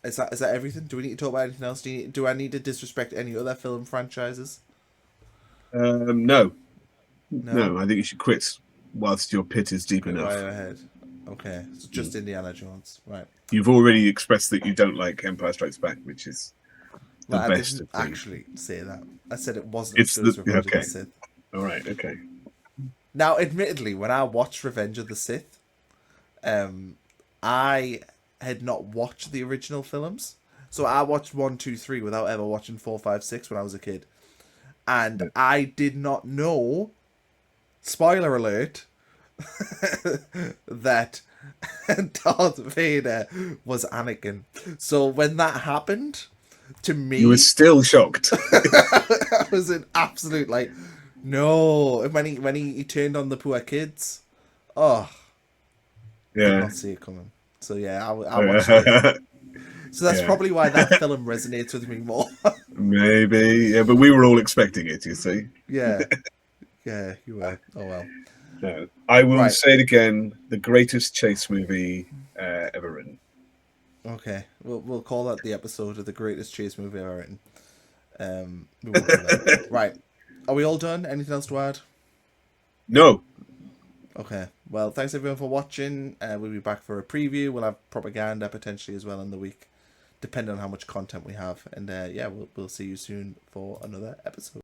S1: Is that everything? Do we need to talk about anything else? Do I need to disrespect any other film franchises?
S2: No, I think you should quit whilst your pit is deep enough.
S1: Right ahead. Okay, so just Indiana Jones, right?
S2: You've already expressed that you don't like Empire Strikes Back, which is the
S1: I
S2: best.
S1: didn't
S2: of
S1: actually say that. I said it wasn't.
S2: It's
S1: as good as Revenge
S2: okay.
S1: of the Sith.
S2: All right, okay.
S1: Now, admittedly, when I watched Revenge of the Sith, I had not watched the original films, so I watched 1, 2, 3 without ever watching 4, 5, 6 when I was a kid, and I did not know. Spoiler alert. That Darth Vader was Anakin. So when that happened to me,
S2: You were still shocked.
S1: I was an absolute no. And when he turned on the poor kids, did
S2: Yeah.
S1: not see it coming. So yeah, I watched it. So that's probably why that film resonates with me more.
S2: Maybe, yeah, but we were all expecting it, you see.
S1: Yeah, you were. Oh well.
S2: No. I will
S1: Right.
S2: say it again, the greatest chase movie ever written.
S1: Okay, we'll call that the episode of the greatest chase movie ever written. We won't do that. Right, are we all done? Anything else to add?
S2: No.
S1: Okay, well, thanks everyone for watching. We'll be back for a preview. We'll have propaganda potentially as well in the week, depending on how much content we have. And yeah, we'll see you soon for another episode.